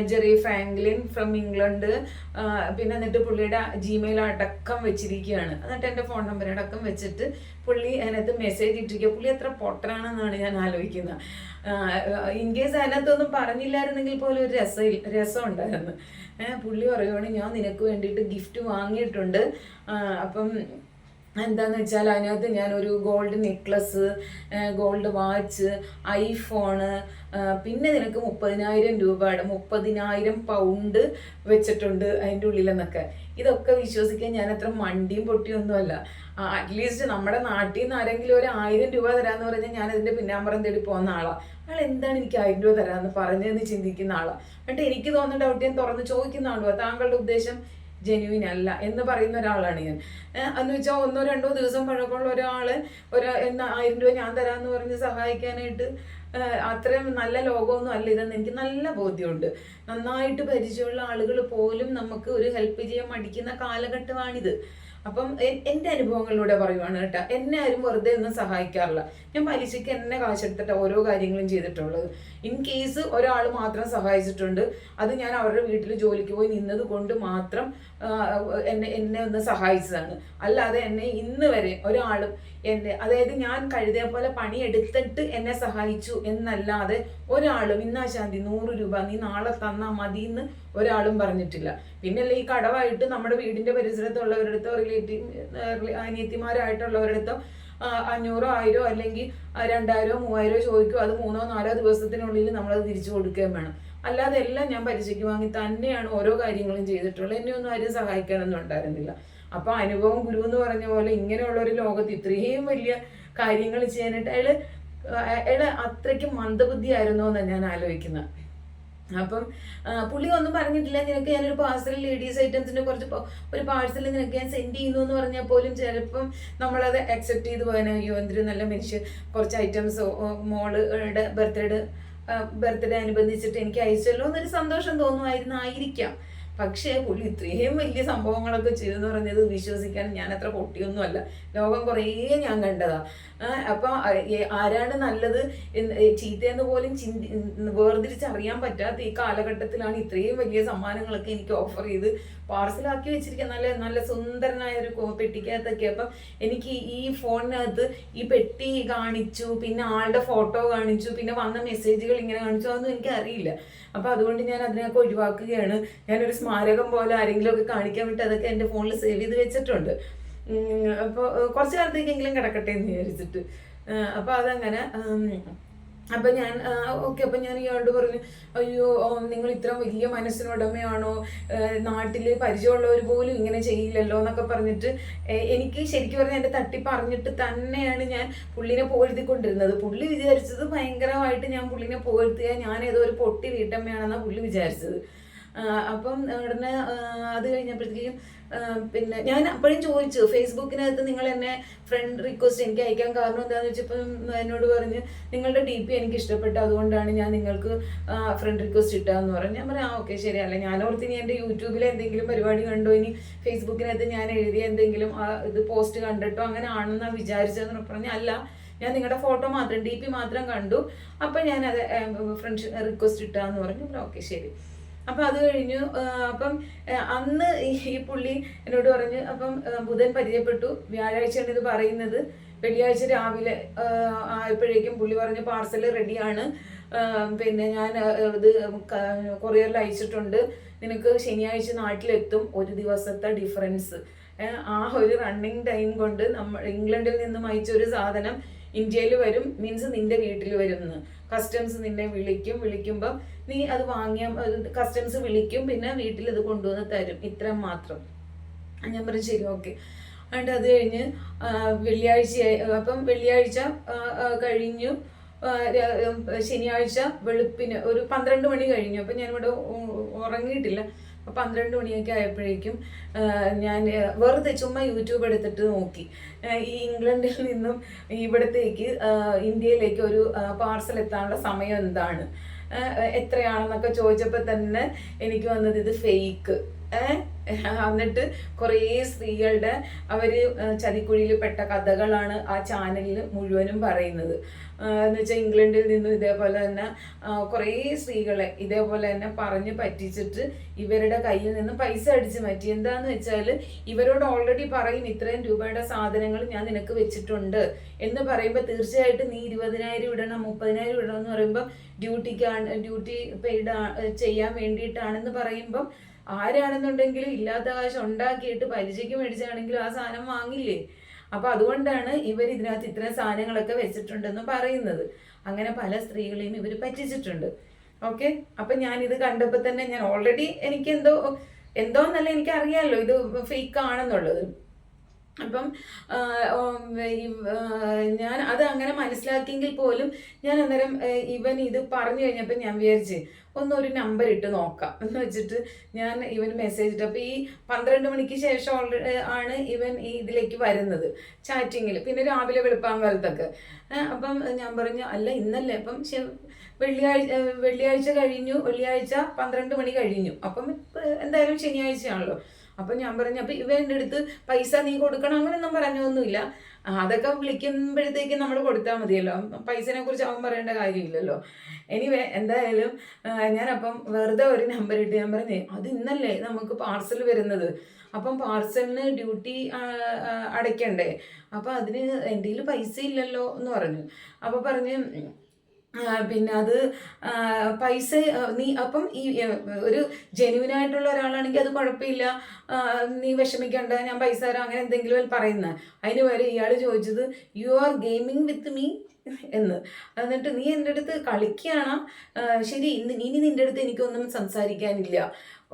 ജെറി ഫ്രാങ്ക്ലിൻ ഫ്രം ഇംഗ്ലണ്ട്, പിന്നെ എന്നിട്ട് പുള്ളിയുടെ ജിമെയിൽ അടക്കം വെച്ചിരിക്കുകയാണ്. എന്നിട്ട് എൻ്റെ ഫോൺ നമ്പർ അടക്കം വെച്ചിട്ട് പുള്ളി അതിനകത്ത് മെസ്സേജ് ഇട്ടിരിക്കുക. പുള്ളി എത്ര പൊട്ടനാണെന്നാണ് ഞാൻ ആലോചിക്കുന്നത്. ഇൻ കേസ് അതിനകത്തൊന്നും പറഞ്ഞില്ലായിരുന്നെങ്കിൽ പോലും ഒരു രസം ഉണ്ടായിരുന്നു. പുള്ളി പറയുവാണ് ഞാൻ നിനക്ക് വേണ്ടിയിട്ട് ഗിഫ്റ്റ് വാങ്ങിയിട്ടുണ്ട്. അപ്പം എന്താന്ന് വെച്ചാൽ അതിനകത്ത് ഞാനൊരു gold necklace, gold watch, iPhone, പിന്നെ നിനക്ക് 30,000 രൂപയുടെ 30,000 പൗണ്ട് വെച്ചിട്ടുണ്ട് അതിൻ്റെ ഉള്ളിലെന്നൊക്കെ. ഇതൊക്കെ വിശ്വസിക്കാൻ ഞാൻ അത്ര മണ്ടിയും പൊട്ടിയൊന്നുമല്ല. അറ്റ്ലീസ്റ്റ് നമ്മുടെ നാട്ടിൽ നിന്ന് ആരെങ്കിലും ഒരു 1000 രൂപ തരാമെന്ന് പറഞ്ഞാൽ ഞാൻ അതിൻ്റെ പിന്നാമ്പറം തേടി പോകുന്ന ആളാണ്. അയാൾ എന്താണ് എനിക്ക് 1000 രൂപ തരാമെന്ന് പറഞ്ഞതെന്ന് ചിന്തിക്കുന്ന ആളാണ്. എന്നിട്ട് എനിക്ക് തോന്നുന്ന ഡൗട്ട് ഞാൻ തുറന്ന് ചോദിക്കുന്ന ആളുവാ, താങ്കളുടെ ഉദ്ദേശം ജെന്യുവിൻ അല്ല എന്ന് പറയുന്ന ഒരാളാണ് ഞാൻ. എന്ന് വെച്ചാൽ 1-2 ദിവസം പഴക്കമുള്ള ഒരാൾ 1000 രൂപ ഞാൻ തരാമെന്ന് പറഞ്ഞ് സഹായിക്കാനായിട്ട് അത്രയും നല്ല ലോകമൊന്നും അല്ല ഇതെന്ന് എനിക്ക് നല്ല ബോധ്യമുണ്ട്. നന്നായിട്ട് പരിചയമുള്ള ആളുകൾ പോലും നമുക്ക് ഒരു ഹെൽപ്പ് ചെയ്യാൻ മടിക്കുന്ന കാലഘട്ടമാണിത്. അപ്പം എൻ്റെ അനുഭവങ്ങളിലൂടെ പറയുവാണ് കേട്ടോ. എന്നെ ആരും വെറുതെ ഒന്നും സഹായിക്കാറില്ല. ഞാൻ പലിശയ്ക്ക് എന്നെ കാശെടുത്തിട്ട് ഓരോ കാര്യങ്ങളും ചെയ്തിട്ടുള്ളത്. ഇൻ കേസ് ഒരാൾ മാത്രം സഹായിച്ചിട്ടുണ്ട്, അത് ഞാൻ അവരുടെ വീട്ടിൽ ജോലിക്ക് പോയി നിന്നത് കൊണ്ട് മാത്രം എന്നെ ഒന്ന് സഹായിച്ചതാണ്. അല്ലാതെ എന്നെ ഇന്ന് വരെ ഒരാളും അതായത് ഞാൻ കഴുതയെ പോലെ പണിയെടുത്തിട്ട് എന്നെ സഹായിച്ചു എന്നല്ലാതെ ഒരാളും ഇന്നാ ശാന്തി 100 രൂപ നീ നാളെ തന്നാൽ മതി എന്ന് ഒരാളും പറഞ്ഞിട്ടില്ല. പിന്നല്ലേ ഈ കടവായിട്ട് നമ്മുടെ വീടിന്റെ പരിസരത്തുള്ളവരടുത്തോ അനിയത്തിമാരായിട്ടുള്ളവരടുത്തോ 500, 1000 അല്ലെങ്കിൽ 2000, 3000 ചോദിക്കും. അത് 3-4 ദിവസത്തിനുള്ളിൽ നമ്മളത് തിരിച്ചു കൊടുക്കുകയും വേണം. അല്ലാതെ എല്ലാം ഞാൻ പലിശയ്ക്ക് വാങ്ങി തന്നെയാണ് ഓരോ കാര്യങ്ങളും ചെയ്തിട്ടുള്ളത്. എന്നെ ഒന്നും ആരും സഹായിക്കാനൊന്നും ഉണ്ടായിരുന്നില്ല. അപ്പൊ അനുഭവം ഗുരു എന്ന് പറഞ്ഞ പോലെ ഇങ്ങനെയുള്ള ഒരു ലോകത്ത് ഇത്രയും വലിയ കാര്യങ്ങൾ ചെയ്യാനായിട്ട് അയാള് അത്രയ്ക്ക് മന്ദബുദ്ധി ആയിരുന്നോ എന്നാണ് ഞാൻ ആലോചിക്കുന്നത്. അപ്പം പുള്ളി ഒന്നും പറഞ്ഞിട്ടില്ല, നിനക്ക് ഞാനൊരു പാഴ്സൽ ലേഡീസ് ഐറ്റംസിന്റെ ഒരു പാഴ്സൽ നിനക്ക് ഞാൻ സെൻഡ് ചെയ്യുന്നു എന്ന് പറഞ്ഞാൽ പോലും ചിലപ്പം നമ്മളത് അക്സെപ്റ്റ് ചെയ്ത് പോകാനോ അയ്യോ എന്തൊരു നല്ല മനുഷ്യൻ, കുറച്ച് ഐറ്റംസ് മോളുടെ ബർത്ത്ഡേ അനുബന്ധിച്ചിട്ട് എനിക്ക് അയച്ചല്ലോ എന്നൊരു സന്തോഷം തോന്നുമായിരുന്നായിരിക്കാം. പക്ഷേ പുള്ളി ഇത്രയും വലിയ സംഭവങ്ങളൊക്കെ ചെയ്തെന്ന് പറഞ്ഞത് വിശ്വസിക്കാൻ ഞാൻ അത്ര പൊട്ടിയൊന്നുമല്ല. ലോകം കുറേ ഞാൻ കണ്ടതാ. അപ്പം ആരാണ് നല്ലത് ചീത്തയെന്ന് പോലും വേർതിരിച്ചറിയാൻ പറ്റാത്ത ഈ കാലഘട്ടത്തിലാണ് ഇത്രയും വലിയ സമ്മാനങ്ങളൊക്കെ എനിക്ക് ഓഫർ ചെയ്ത് പാർസലാക്കി വെച്ചിരിക്കുക. നല്ല സുന്ദരനായ ഒരു പെട്ടിക്കകത്തൊക്കെ. അപ്പം എനിക്ക് ഈ ഫോണിനകത്ത് ഈ പെട്ടി കാണിച്ചു, പിന്നെ ആളുടെ ഫോട്ടോ കാണിച്ചു, പിന്നെ വന്ന മെസ്സേജുകൾ ഇങ്ങനെ കാണിച്ചു, അതൊന്നും എനിക്ക് അറിയില്ല. അപ്പം അതുകൊണ്ട് ഞാൻ അതിനൊക്കെ ഒഴിവാക്കുകയാണ്. ഞാനൊരു സ്മാരകം പോലെ ആരെങ്കിലും ഒക്കെ കാണിക്കാൻ വേണ്ടി അതൊക്കെ എൻ്റെ ഫോണിൽ സേവ് ചെയ്ത് വെച്ചിട്ടുണ്ട്. അപ്പോൾ കുറച്ച് കാലത്തേക്കെങ്കിലും കിടക്കട്ടെ എന്ന് വിചാരിച്ചിട്ട്. അപ്പോൾ അതങ്ങനെ അപ്പം ഞാൻ ഓക്കെ, അപ്പം ഞാൻ ഇയാളോട് പറഞ്ഞു, അയ്യോ നിങ്ങൾ ഇത്ര വലിയ മനസ്സിനുടമയാണോ, നാട്ടിൽ പരിചയമുള്ളവർ പോലും ഇങ്ങനെ ചെയ്യില്ലല്ലോ എന്നൊക്കെ പറഞ്ഞിട്ട് എനിക്ക് ശരിക്കും പറഞ്ഞാൽ എൻ്റെ തട്ടി പറഞ്ഞിട്ട് തന്നെയാണ് ഞാൻ പുള്ളിനെ പുകഴ്ത്തിക്കൊണ്ടിരുന്നത്. പുള്ളി വിചാരിച്ചത് ഭയങ്കരമായിട്ട് ഞാൻ പുള്ളിനെ പുകഴ്ത്തിയാൽ ഞാൻ ഏതോ ഒരു പൊട്ടി വീട്ടമ്മയാണെന്നാണ് പുള്ളി വിചാരിച്ചത്. അപ്പം ഉടനെ അത് കഴിഞ്ഞപ്പോഴത്തേക്കും പിന്നെ ഞാൻ അപ്പോഴും ചോദിച്ചു, ഫേസ്ബുക്കിനകത്ത് നിങ്ങൾ എന്നെ ഫ്രണ്ട് റിക്വസ്റ്റ് എനിക്ക് അയക്കാൻ കാരണം എന്താണെന്ന് വെച്ചപ്പം എന്നോട് പറഞ്ഞ് നിങ്ങളുടെ DP എനിക്ക് ഇഷ്ടപ്പെട്ടു, അതുകൊണ്ടാണ് ഞാൻ നിങ്ങൾക്ക് ഫ്രണ്ട് റിക്വസ്റ്റ് ഇട്ടാന്ന് പറഞ്ഞു. ഞാൻ പറഞ്ഞു ഓക്കെ ശരി. അല്ല ഞാൻ ഓർത്ത് ഇനി എൻ്റെ യൂട്യൂബിൽ എന്തെങ്കിലും പരിപാടി കണ്ടോ, ഇനി ഫേസ്ബുക്കിനകത്ത് ഞാൻ എഴുതിയ എന്തെങ്കിലും ഇത് പോസ്റ്റ് കണ്ടിട്ടോ അങ്ങനെ ആണെന്നാണ് വിചാരിച്ചതെന്ന് പറഞ്ഞു. അല്ല, ഞാൻ നിങ്ങളുടെ ഫോട്ടോ മാത്രം DP മാത്രം കണ്ടു, അപ്പം ഞാനത് ഫ്രണ്ട് റിക്വസ്റ്റ് ഇട്ടാന്ന് പറഞ്ഞു. ഓക്കെ ശരി. അപ്പം അത് കഴിഞ്ഞു. അപ്പം അന്ന് ഈ പുള്ളി എന്നോട് പറഞ്ഞ്, അപ്പം ബുധൻ പരിചയപ്പെട്ടു, വ്യാഴാഴ്ചയാണ് ഇത് പറയുന്നത്. വെള്ളിയാഴ്ച രാവിലെ ആയപ്പോഴേക്കും പുള്ളി പറഞ്ഞ് പാർസൽ റെഡിയാണ്, പിന്നെ ഞാൻ ഇത് കൊറിയറിൽ അയച്ചിട്ടുണ്ട്, നിനക്ക് ശനിയാഴ്ച നാട്ടിലെത്തും. ഒരു ദിവസത്തെ ഡിഫറൻസ്. ആ ഒരു റണ്ണിങ് ടൈം കൊണ്ട് ഇംഗ്ലണ്ടിൽ നിന്നും അയച്ച ഒരു സാധനം ഇന്ത്യയിൽ വരും, മീൻസ് നിന്റെ വീട്ടിൽ വരും എന്ന്. കസ്റ്റംസ് നിന്നെ വിളിക്കുമ്പം നീ അത് വാങ്ങിയ കസ്റ്റംസ് വിളിക്കും, പിന്നെ വീട്ടിൽ ഇത് കൊണ്ടുവന്ന് തരും, ഇത്ര മാത്രം. ഞാൻ പറഞ്ഞു ശരി ഓക്കെ. അതുകൊണ്ട് അത് കഴിഞ്ഞ് വെള്ളിയാഴ്ചയായി. അപ്പം വെള്ളിയാഴ്ച കഴിഞ്ഞു, ശനിയാഴ്ച വെളുപ്പിന് ഒരു 12 മണി കഴിഞ്ഞു. അപ്പം ഞാനിവിടെ ഉറങ്ങിയിട്ടില്ല. 12 മണിയൊക്കെ ആയപ്പോഴേക്കും ഞാൻ വെറുതെ ചുമ്മാ യൂട്യൂബ് എടുത്തിട്ട് നോക്കി, ഈ ഇംഗ്ലണ്ടിൽ നിന്നും ഇവിടത്തേക്ക് ഇന്ത്യയിലേക്ക് ഒരു പാർസൽ എത്താനുള്ള സമയം എന്താണ്, എത്രയാണെന്നൊക്കെ ചോദിച്ചപ്പോൾ തന്നെ എനിക്ക് വന്നത് ഇത് ഫേക്ക്. എന്നിട്ട് കുറേ സ്ത്രീകളുടെ അവർ ചതിക്കുഴിയിൽ പെട്ട കഥകളാണ് ആ ചാനലിൽ മുഴുവനും പറയുന്നത്. എന്ന് വെച്ചാൽ ഇംഗ്ലണ്ടിൽ നിന്നും ഇതേപോലെ തന്നെ കുറേ സ്ത്രീകളെ ഇതേപോലെ തന്നെ പറഞ്ഞ് പറ്റിച്ചിട്ട് ഇവരുടെ കയ്യിൽ നിന്ന് പൈസ അടിച്ച് മാറ്റി. എന്താന്ന് വെച്ചാൽ ഇവരോട് ഓൾറെഡി പറയും ഇത്രയും രൂപയുടെ സാധനങ്ങൾ ഞാൻ നിനക്ക് വെച്ചിട്ടുണ്ട് എന്ന് പറയുമ്പോൾ തീർച്ചയായിട്ടും നീ 20,000 ഇടണം 30,000 ഇടണം എന്ന് പറയുമ്പോൾ ഡ്യൂട്ടി പെയ്ഡ് ചെയ്യാൻ വേണ്ടിയിട്ടാണെന്ന് പറയുമ്പം ആരാണെന്നുണ്ടെങ്കിലും ഇല്ലാത്ത കാശ് ഉണ്ടാക്കിയിട്ട് പലിശയ്ക്ക് മേടിച്ചാണെങ്കിലും ആ സാധനം വാങ്ങില്ലേ. അപ്പൊ അതുകൊണ്ടാണ് ഇവർ ഇതിനകത്ത് ഇത്രയും സാധനങ്ങളൊക്കെ വെച്ചിട്ടുണ്ടെന്ന് പറയുന്നത്. അങ്ങനെ പല സ്ത്രീകളെയും ഇവർ പറ്റിച്ചിട്ടുണ്ട്. ഓക്കെ, അപ്പൊ ഞാൻ ഇത് കണ്ടപ്പോൾ തന്നെ ഞാൻ ഓൾറെഡി എനിക്ക് എന്തോന്നല്ല എനിക്ക് അറിയാമല്ലോ ഇത് ഫേക്ക് ആണെന്നുള്ളത്. അപ്പം ഞാൻ അത് അങ്ങനെ മനസ്സിലാക്കിയെങ്കിൽ പോലും ഞാൻ അന്നേരം ഇവൻ ഇത് പറഞ്ഞു കഴിഞ്ഞപ്പോൾ ഞാൻ വിചാരിച്ച് ഒന്നൊരു നമ്പർ ഇട്ട് നോക്കാം എന്ന് വെച്ചിട്ട് ഞാൻ ഇവന് മെസ്സേജ് ഇട്ടു. അപ്പോൾ ഈ 12 മണിക്ക് ശേഷം ആണ് ഇവൻ ഈ ഇതിലേക്ക് വരുന്നത് ചാറ്റിങ്ങിൽ, പിന്നെ വെളുപ്പാങ്കാലത്തൊക്കെ. അപ്പം ഞാൻ പറഞ്ഞു അല്ല ഇന്നല്ലേ, അപ്പം വെള്ളിയാഴ്ച കഴിഞ്ഞു, വെള്ളിയാഴ്ച 12 മണി കഴിഞ്ഞു, അപ്പം എന്തായാലും ശനിയാഴ്ചയാണല്ലോ. അപ്പം ഞാൻ പറഞ്ഞു അപ്പം ഇവൻ്റെ അടുത്ത് പൈസ നീ കൊടുക്കണം അങ്ങനെയൊന്നും പറഞ്ഞൊന്നുമില്ല, അതൊക്കെ വിളിക്കുമ്പോഴത്തേക്കും നമ്മൾ കൊടുത്താൽ മതിയല്ലോ, പൈസനെ കുറിച്ച് അവൻ പറയേണ്ട കാര്യമില്ലല്ലോ. എനിവേ എന്തായാലും ഞാനപ്പം വെറുതെ ഒരു നമ്പർ ഇട്ട് ഞാൻ പറഞ്ഞേ അത് ഇന്നല്ലേ നമുക്ക് പാർസൽ വരുന്നത്, അപ്പം പാർസലിന് ഡ്യൂട്ടി അടയ്ക്കണ്ടേ, അപ്പം അതിന് എൻ്റെ കയ്യിൽ പൈസ ഇല്ലല്ലോ എന്ന് പറഞ്ഞു. അപ്പോൾ പറഞ്ഞ് പിന്നെ അത് പൈസ നീ അപ്പം ഈ ഒരു ജെന്യുവിനായിട്ടുള്ള ഒരാളാണെങ്കിൽ അത് കുഴപ്പമില്ല, നീ വിഷമിക്കണ്ട ഞാൻ പൈസ തരാം അങ്ങനെ എന്തെങ്കിലും പറയുന്നത്. അതിന് വരെ ഇയാൾ ചോദിച്ചത് you are gaming with me എന്ന്. എന്നിട്ട് നീ എൻ്റെ അടുത്ത് കളിക്കുകയാണോ, ശരി ഇനി നിൻ്റെ അടുത്ത് എനിക്കൊന്നും സംസാരിക്കാനില്ല,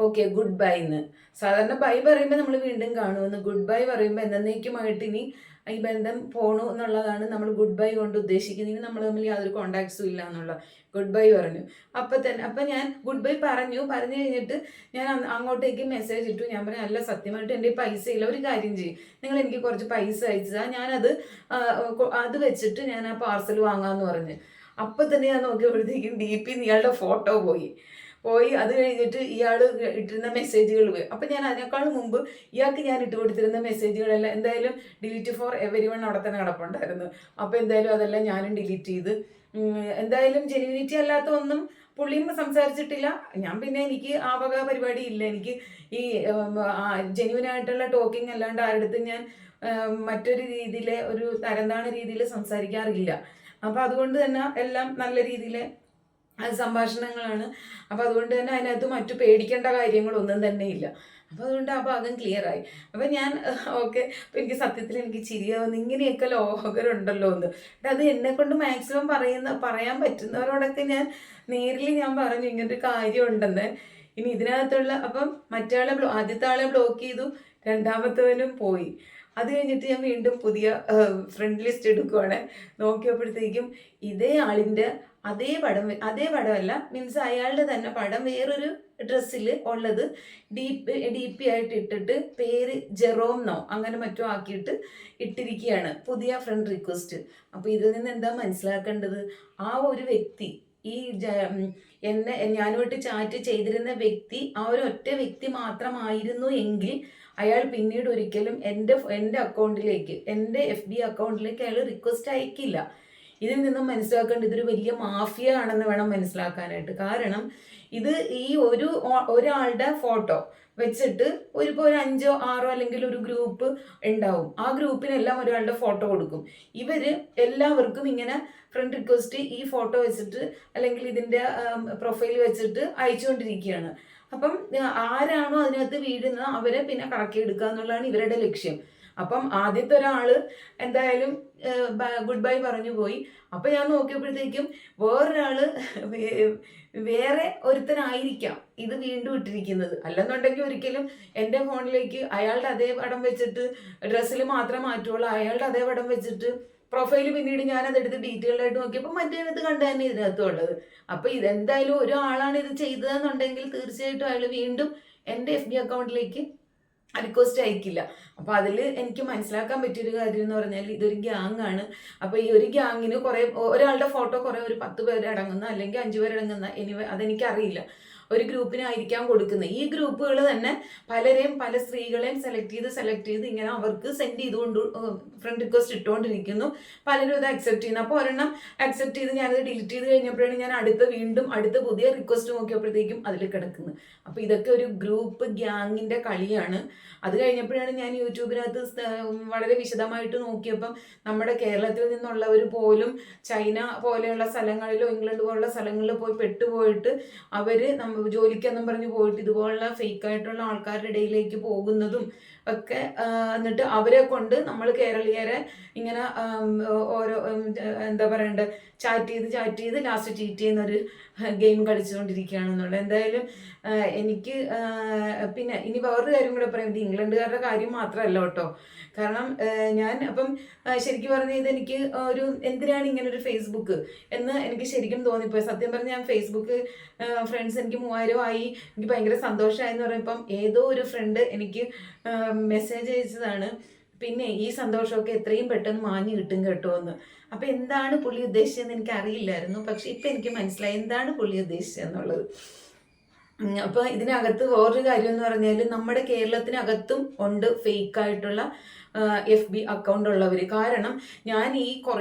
ഓക്കെ ഗുഡ് ബൈ എന്ന്. സാധാരണ ബൈ പറയുമ്പോൾ നമ്മൾ വീണ്ടും കാണുമെന്ന്, ഗുഡ് ബൈ പറയുമ്പോൾ എന്നേക്കുമായിട്ട് ഇനി ഈ ബന്ധം പോണു എന്നുള്ളതാണ് നമ്മൾ ഗുഡ് ബൈ കൊണ്ട് ഉദ്ദേശിക്കുന്നത്. ഇനി നമ്മൾ തമ്മിൽ യാതൊരു കോണ്ടാക്ട്സും ഇല്ല എന്നുള്ള ഗുഡ് ബൈ പറഞ്ഞു. അപ്പം ഞാൻ ഗുഡ് ബൈ പറഞ്ഞു കഴിഞ്ഞിട്ട് ഞാൻ അങ്ങോട്ടേക്ക് മെസ്സേജ് ഇട്ടു. ഞാൻ പറഞ്ഞു അല്ല സത്യമായിട്ട് എൻ്റെ പൈസ ഇല്ല, ഒരു കാര്യം ചെയ്യും നിങ്ങൾ എനിക്ക് കുറച്ച് പൈസ അയച്ചതാണ്, ഞാനത് അത് വെച്ചിട്ട് ഞാൻ ആ പാർസൽ വാങ്ങാമെന്ന് പറഞ്ഞ്. അപ്പം തന്നെ ഞാൻ നോക്കിയപ്പോഴത്തേക്കും DP ഇയാളുടെ ഫോട്ടോ പോയി. അത് കഴിഞ്ഞിട്ട് ഇയാൾ ഇട്ടിരുന്ന മെസ്സേജുകൾ പോയി. അപ്പം ഞാൻ അതിനേക്കാളും മുമ്പ് ഇയാൾക്ക് ഞാൻ ഇട്ട് കൊടുത്തിരുന്ന മെസ്സേജുകളെല്ലാം എന്തായാലും ഡിലീറ്റ് ഫോർ എവരിവൺ അവിടെ തന്നെ കിടപ്പുണ്ടായിരുന്നു. അപ്പോൾ എന്തായാലും അതെല്ലാം ഞാനും ഡിലീറ്റ് ചെയ്ത്. എന്തായാലും ജെന്യൂനിറ്റി അല്ലാത്ത ഒന്നും പുള്ളിയും സംസാരിച്ചിട്ടില്ല. ഞാൻ പിന്നെ എനിക്ക് ആ വക പരിപാടി ഇല്ല, എനിക്ക് ഈ ജെന്യൂനായിട്ടുള്ള ടോക്കിംഗ് അല്ലാണ്ട് ആരുടെ ഞാൻ മറ്റൊരു രീതിയിലെ ഒരു തരംതാണ രീതിയിൽ സംസാരിക്കാറില്ല. അപ്പം അതുകൊണ്ട് തന്നെ എല്ലാം നല്ല രീതിയിൽ സംഭാഷണങ്ങളാണ്. അപ്പം അതുകൊണ്ട് തന്നെ അതിനകത്ത് മറ്റു പേടിക്കേണ്ട കാര്യങ്ങളൊന്നും തന്നെ ഇല്ല. അപ്പോൾ അതുകൊണ്ട് ആ ഭാഗം ക്ലിയർ ആയി. അപ്പം ഞാൻ ഓക്കെ, അപ്പം എനിക്ക് സത്യത്തിൽ എനിക്ക് ചിരിയാവുന്നു, ഇങ്ങനെയൊക്കെ ലോകരുണ്ടല്ലോ എന്ന്. അത് എന്നെ കൊണ്ട് മാക്സിമം പറയാൻ പറ്റുന്നവരോടൊക്കെ ഞാൻ നേരിൽ ഞാൻ പറഞ്ഞു ഇങ്ങനൊരു കാര്യം ഉണ്ടെന്ന്. ഇനി ഇതിനകത്തുള്ള അപ്പം ആദ്യത്തെ ആളെ ബ്ലോക്ക് ചെയ്തു, രണ്ടാമത്തവനും പോയി. അത് കഴിഞ്ഞിട്ട് ഞാൻ വീണ്ടും പുതിയ ഫ്രണ്ട് ലിസ്റ്റ് എടുക്കുവാണ്. നോക്കിയപ്പോഴത്തേക്കും ഇതേ ആളിൻ്റെ അതേ പടമല്ല, മീൻസ് അയാളുടെ തന്നെ പടം വേറൊരു ഡ്രസ്സിൽ ഉള്ളത് ഡി പി ആയിട്ട് ഇട്ടിട്ട് പേര് ജെറോം നോ അങ്ങനെ മറ്റോ ആക്കിയിട്ട് ഇട്ടിരിക്കുകയാണ് പുതിയ ഫ്രണ്ട് റിക്വസ്റ്റ്. അപ്പോൾ ഇതിൽ നിന്ന് എന്താ മനസ്സിലാക്കേണ്ടത്? ആ ഒരു വ്യക്തി, ഈ ഞാനുമായിട്ട് ചാറ്റ് ചെയ്തിരുന്ന വ്യക്തി ആ ഒരു ഒറ്റ വ്യക്തി മാത്രമായിരുന്നു എങ്കിൽ അയാൾ പിന്നീട് ഒരിക്കലും എൻ്റെ അക്കൗണ്ടിലേക്ക്, എൻ്റെ FB അക്കൗണ്ടിലേക്ക് അയാൾ റിക്വസ്റ്റ് അയക്കില്ല. ഇതിൽ നിന്നും മനസ്സിലാക്കേണ്ടത് ഇതൊരു വലിയ മാഫിയ ആണെന്ന് വേണം മനസ്സിലാക്കാനായിട്ട്. കാരണം ഇത് ഈ ഒരാളുടെ ഫോട്ടോ വെച്ചിട്ട് ഇപ്പോൾ ഒരു 5 or 6 അല്ലെങ്കിൽ ഒരു ഗ്രൂപ്പ് ഉണ്ടാവും. ആ ഗ്രൂപ്പിനെല്ലാം ഒരാളുടെ ഫോട്ടോ കൊടുക്കും. ഇവര് എല്ലാവർക്കും ഇങ്ങനെ ഫ്രണ്ട് റിക്വസ്റ്റ് ഈ ഫോട്ടോ വെച്ചിട്ട് അല്ലെങ്കിൽ ഇതിൻ്റെ പ്രൊഫൈൽ വെച്ചിട്ട് അയച്ചുകൊണ്ടിരിക്കുകയാണ്. അപ്പം ആരാണോ അതിനകത്ത് വീഴുന്നത് അവരെ പിന്നെ കറക്കിയെടുക്കുക എന്നുള്ളതാണ് ഇവരുടെ ലക്ഷ്യം. അപ്പം ആദ്യത്തെ ഒരാള് എന്തായാലും ഗുഡ് ബൈ പറഞ്ഞു പോയി. അപ്പം ഞാൻ നോക്കിയപ്പോഴത്തേക്കും വേറൊരാള് വേറെ ഒരുത്തനായിരിക്കാം ഇത് വീണ്ടും ഇട്ടിരിക്കുന്നത്. അല്ലെന്നുണ്ടെങ്കിൽ ഒരിക്കലും എൻ്റെ ഫോണിലേക്ക് അയാളുടെ അതേ പടം വെച്ചിട്ട് ഡ്രസ്സിൽ മാത്രം മാറ്റുള്ളൂ, അയാളുടെ അതേ പടം വെച്ചിട്ട് പ്രൊഫൈൽ പിന്നീട് ഞാനതെടുത്ത് ഡീറ്റെയിൽഡ് ആയിട്ട് നോക്കിയപ്പോൾ മറ്റേത് കണ്ടു തന്നെ ഇതിനകത്തുള്ളത്. അപ്പം ഇതെന്തായാലും ഒരാളാണ് ഇത് ചെയ്തതെന്നുണ്ടെങ്കിൽ തീർച്ചയായിട്ടും അയാൾ വീണ്ടും എൻ്റെ FB അക്കൗണ്ടിലേക്ക് റിക്വസ്റ്റ് അയക്കില്ല. അപ്പോൾ അതിൽ എനിക്ക് മനസ്സിലാക്കാൻ പറ്റിയൊരു കാര്യം എന്ന് പറഞ്ഞാൽ ഇതൊരു ഗ്യാങ് ആണ്. അപ്പോൾ ഈ ഒരു ഗ്യാങ്ങിന് ഒരാളുടെ ഫോട്ടോ ഒരു 10 പേര് അടങ്ങുന്ന അല്ലെങ്കിൽ 5 പേര് അടങ്ങുന്ന അതെനിക്കറിയില്ല ഒരു ഗ്രൂപ്പിനായിരിക്കാം കൊടുക്കുന്നത്. ഈ ഗ്രൂപ്പുകൾ തന്നെ പല സ്ത്രീകളെയും സെലക്ട് ചെയ്ത് ഇങ്ങനെ അവർക്ക് സെൻഡ് ചെയ്തുകൊണ്ട് ഫ്രണ്ട് റിക്വസ്റ്റ് ഇട്ടുകൊണ്ടിരിക്കുന്നു. പലരും ഇത് അക്സെപ്റ്റ് ചെയ്യുന്നു. അപ്പോൾ ഒരെണ്ണം അക്സെപ്റ്റ് ചെയ്ത് ഞാനത് ഡിലീറ്റ് ചെയ്ത് കഴിഞ്ഞപ്പോഴാണ് ഞാൻ അടുത്ത പുതിയ റിക്വസ്റ്റ് നോക്കിയപ്പോഴത്തേക്കും അതിൽ കിടക്കുന്നത്. അപ്പോൾ ഇതൊക്കെ ഒരു ഗ്രൂപ്പ് ഗ്യാങ്ങിൻ്റെ കളിയാണ്. അത് കഴിഞ്ഞപ്പോഴാണ് ഞാൻ യൂട്യൂബിനകത്ത് വളരെ വിശദമായിട്ട് നോക്കിയപ്പം നമ്മുടെ കേരളത്തിൽ നിന്നുള്ളവർ പോലും ചൈന പോലെയുള്ള സ്ഥലങ്ങളിലോ ഇംഗ്ലണ്ട് പോലുള്ള സ്ഥലങ്ങളിൽ പെട്ടുപോയിട്ട് അവർ ജോലിക്കെന്നും പറഞ്ഞ് പോയിട്ട് ഇതുപോലുള്ള ഫേക്കായിട്ടുള്ള ആൾക്കാരുടെ ഇടയിലേക്ക് പോകുന്നതും ഒക്കെ, എന്നിട്ട് അവരെ കൊണ്ട് നമ്മൾ കേരളീയരെ ഇങ്ങനെ ഓരോ എന്താ പറയണ്ടേ ചാറ്റ് ചെയ്ത് ലാസ്റ്റ് ചീറ്റ് ചെയ്യുന്നൊരു ഗെയിം കളിച്ചുകൊണ്ടിരിക്കുകയാണെന്നുള്ളത്. എന്തായാലും എനിക്ക് പിന്നെ ഇനി വേറൊരു കാര്യം കൂടെ പറയാം. ഇത് ഇംഗ്ലണ്ടുകാരുടെ കാര്യം മാത്രമല്ല കേട്ടോ. കാരണം ഞാൻ അപ്പം ശരിക്കും പറഞ്ഞാൽ ഇതെനിക്ക് എന്തിനാണ് ഇങ്ങനെ ഒരു ഫേസ്ബുക്ക് എന്ന് എനിക്ക് ശരിക്കും തോന്നിപ്പോയി. സത്യം പറഞ്ഞാൽ ഞാൻ ഫേസ്ബുക്ക് ഫ്രണ്ട്സ് എനിക്ക് 3000 ആയി, എനിക്ക് ഭയങ്കര സന്തോഷമായെന്ന് പറയുമ്പം ഏതോ ഒരു ഫ്രണ്ട് എനിക്ക് മെസ്സേജ് അയച്ചതാണ്, പിന്നെ ഈ സന്തോഷമൊക്കെ എത്രയും പെട്ടെന്ന് മാഞ്ഞു കിട്ടും കേട്ടോ എന്ന്. അപ്പം എന്താണ് പുള്ളി ഉദ്ദേശിച്ചതെന്ന് എനിക്ക് അറിയില്ലായിരുന്നു. പക്ഷെ ഇപ്പം എനിക്ക് മനസ്സിലായി എന്താണ് പുള്ളി ഉദ്ദേശിച്ചതെന്നുള്ളത്. അപ്പോൾ ഇതിനകത്ത് വേറൊരു കാര്യം എന്ന് പറഞ്ഞാൽ നമ്മുടെ കേരളത്തിനകത്തും ഉണ്ട് ഫേക്കായിട്ടുള്ള FB അക്കൗണ്ട് ഉള്ളവർ. കാരണം ഞാൻ ഈ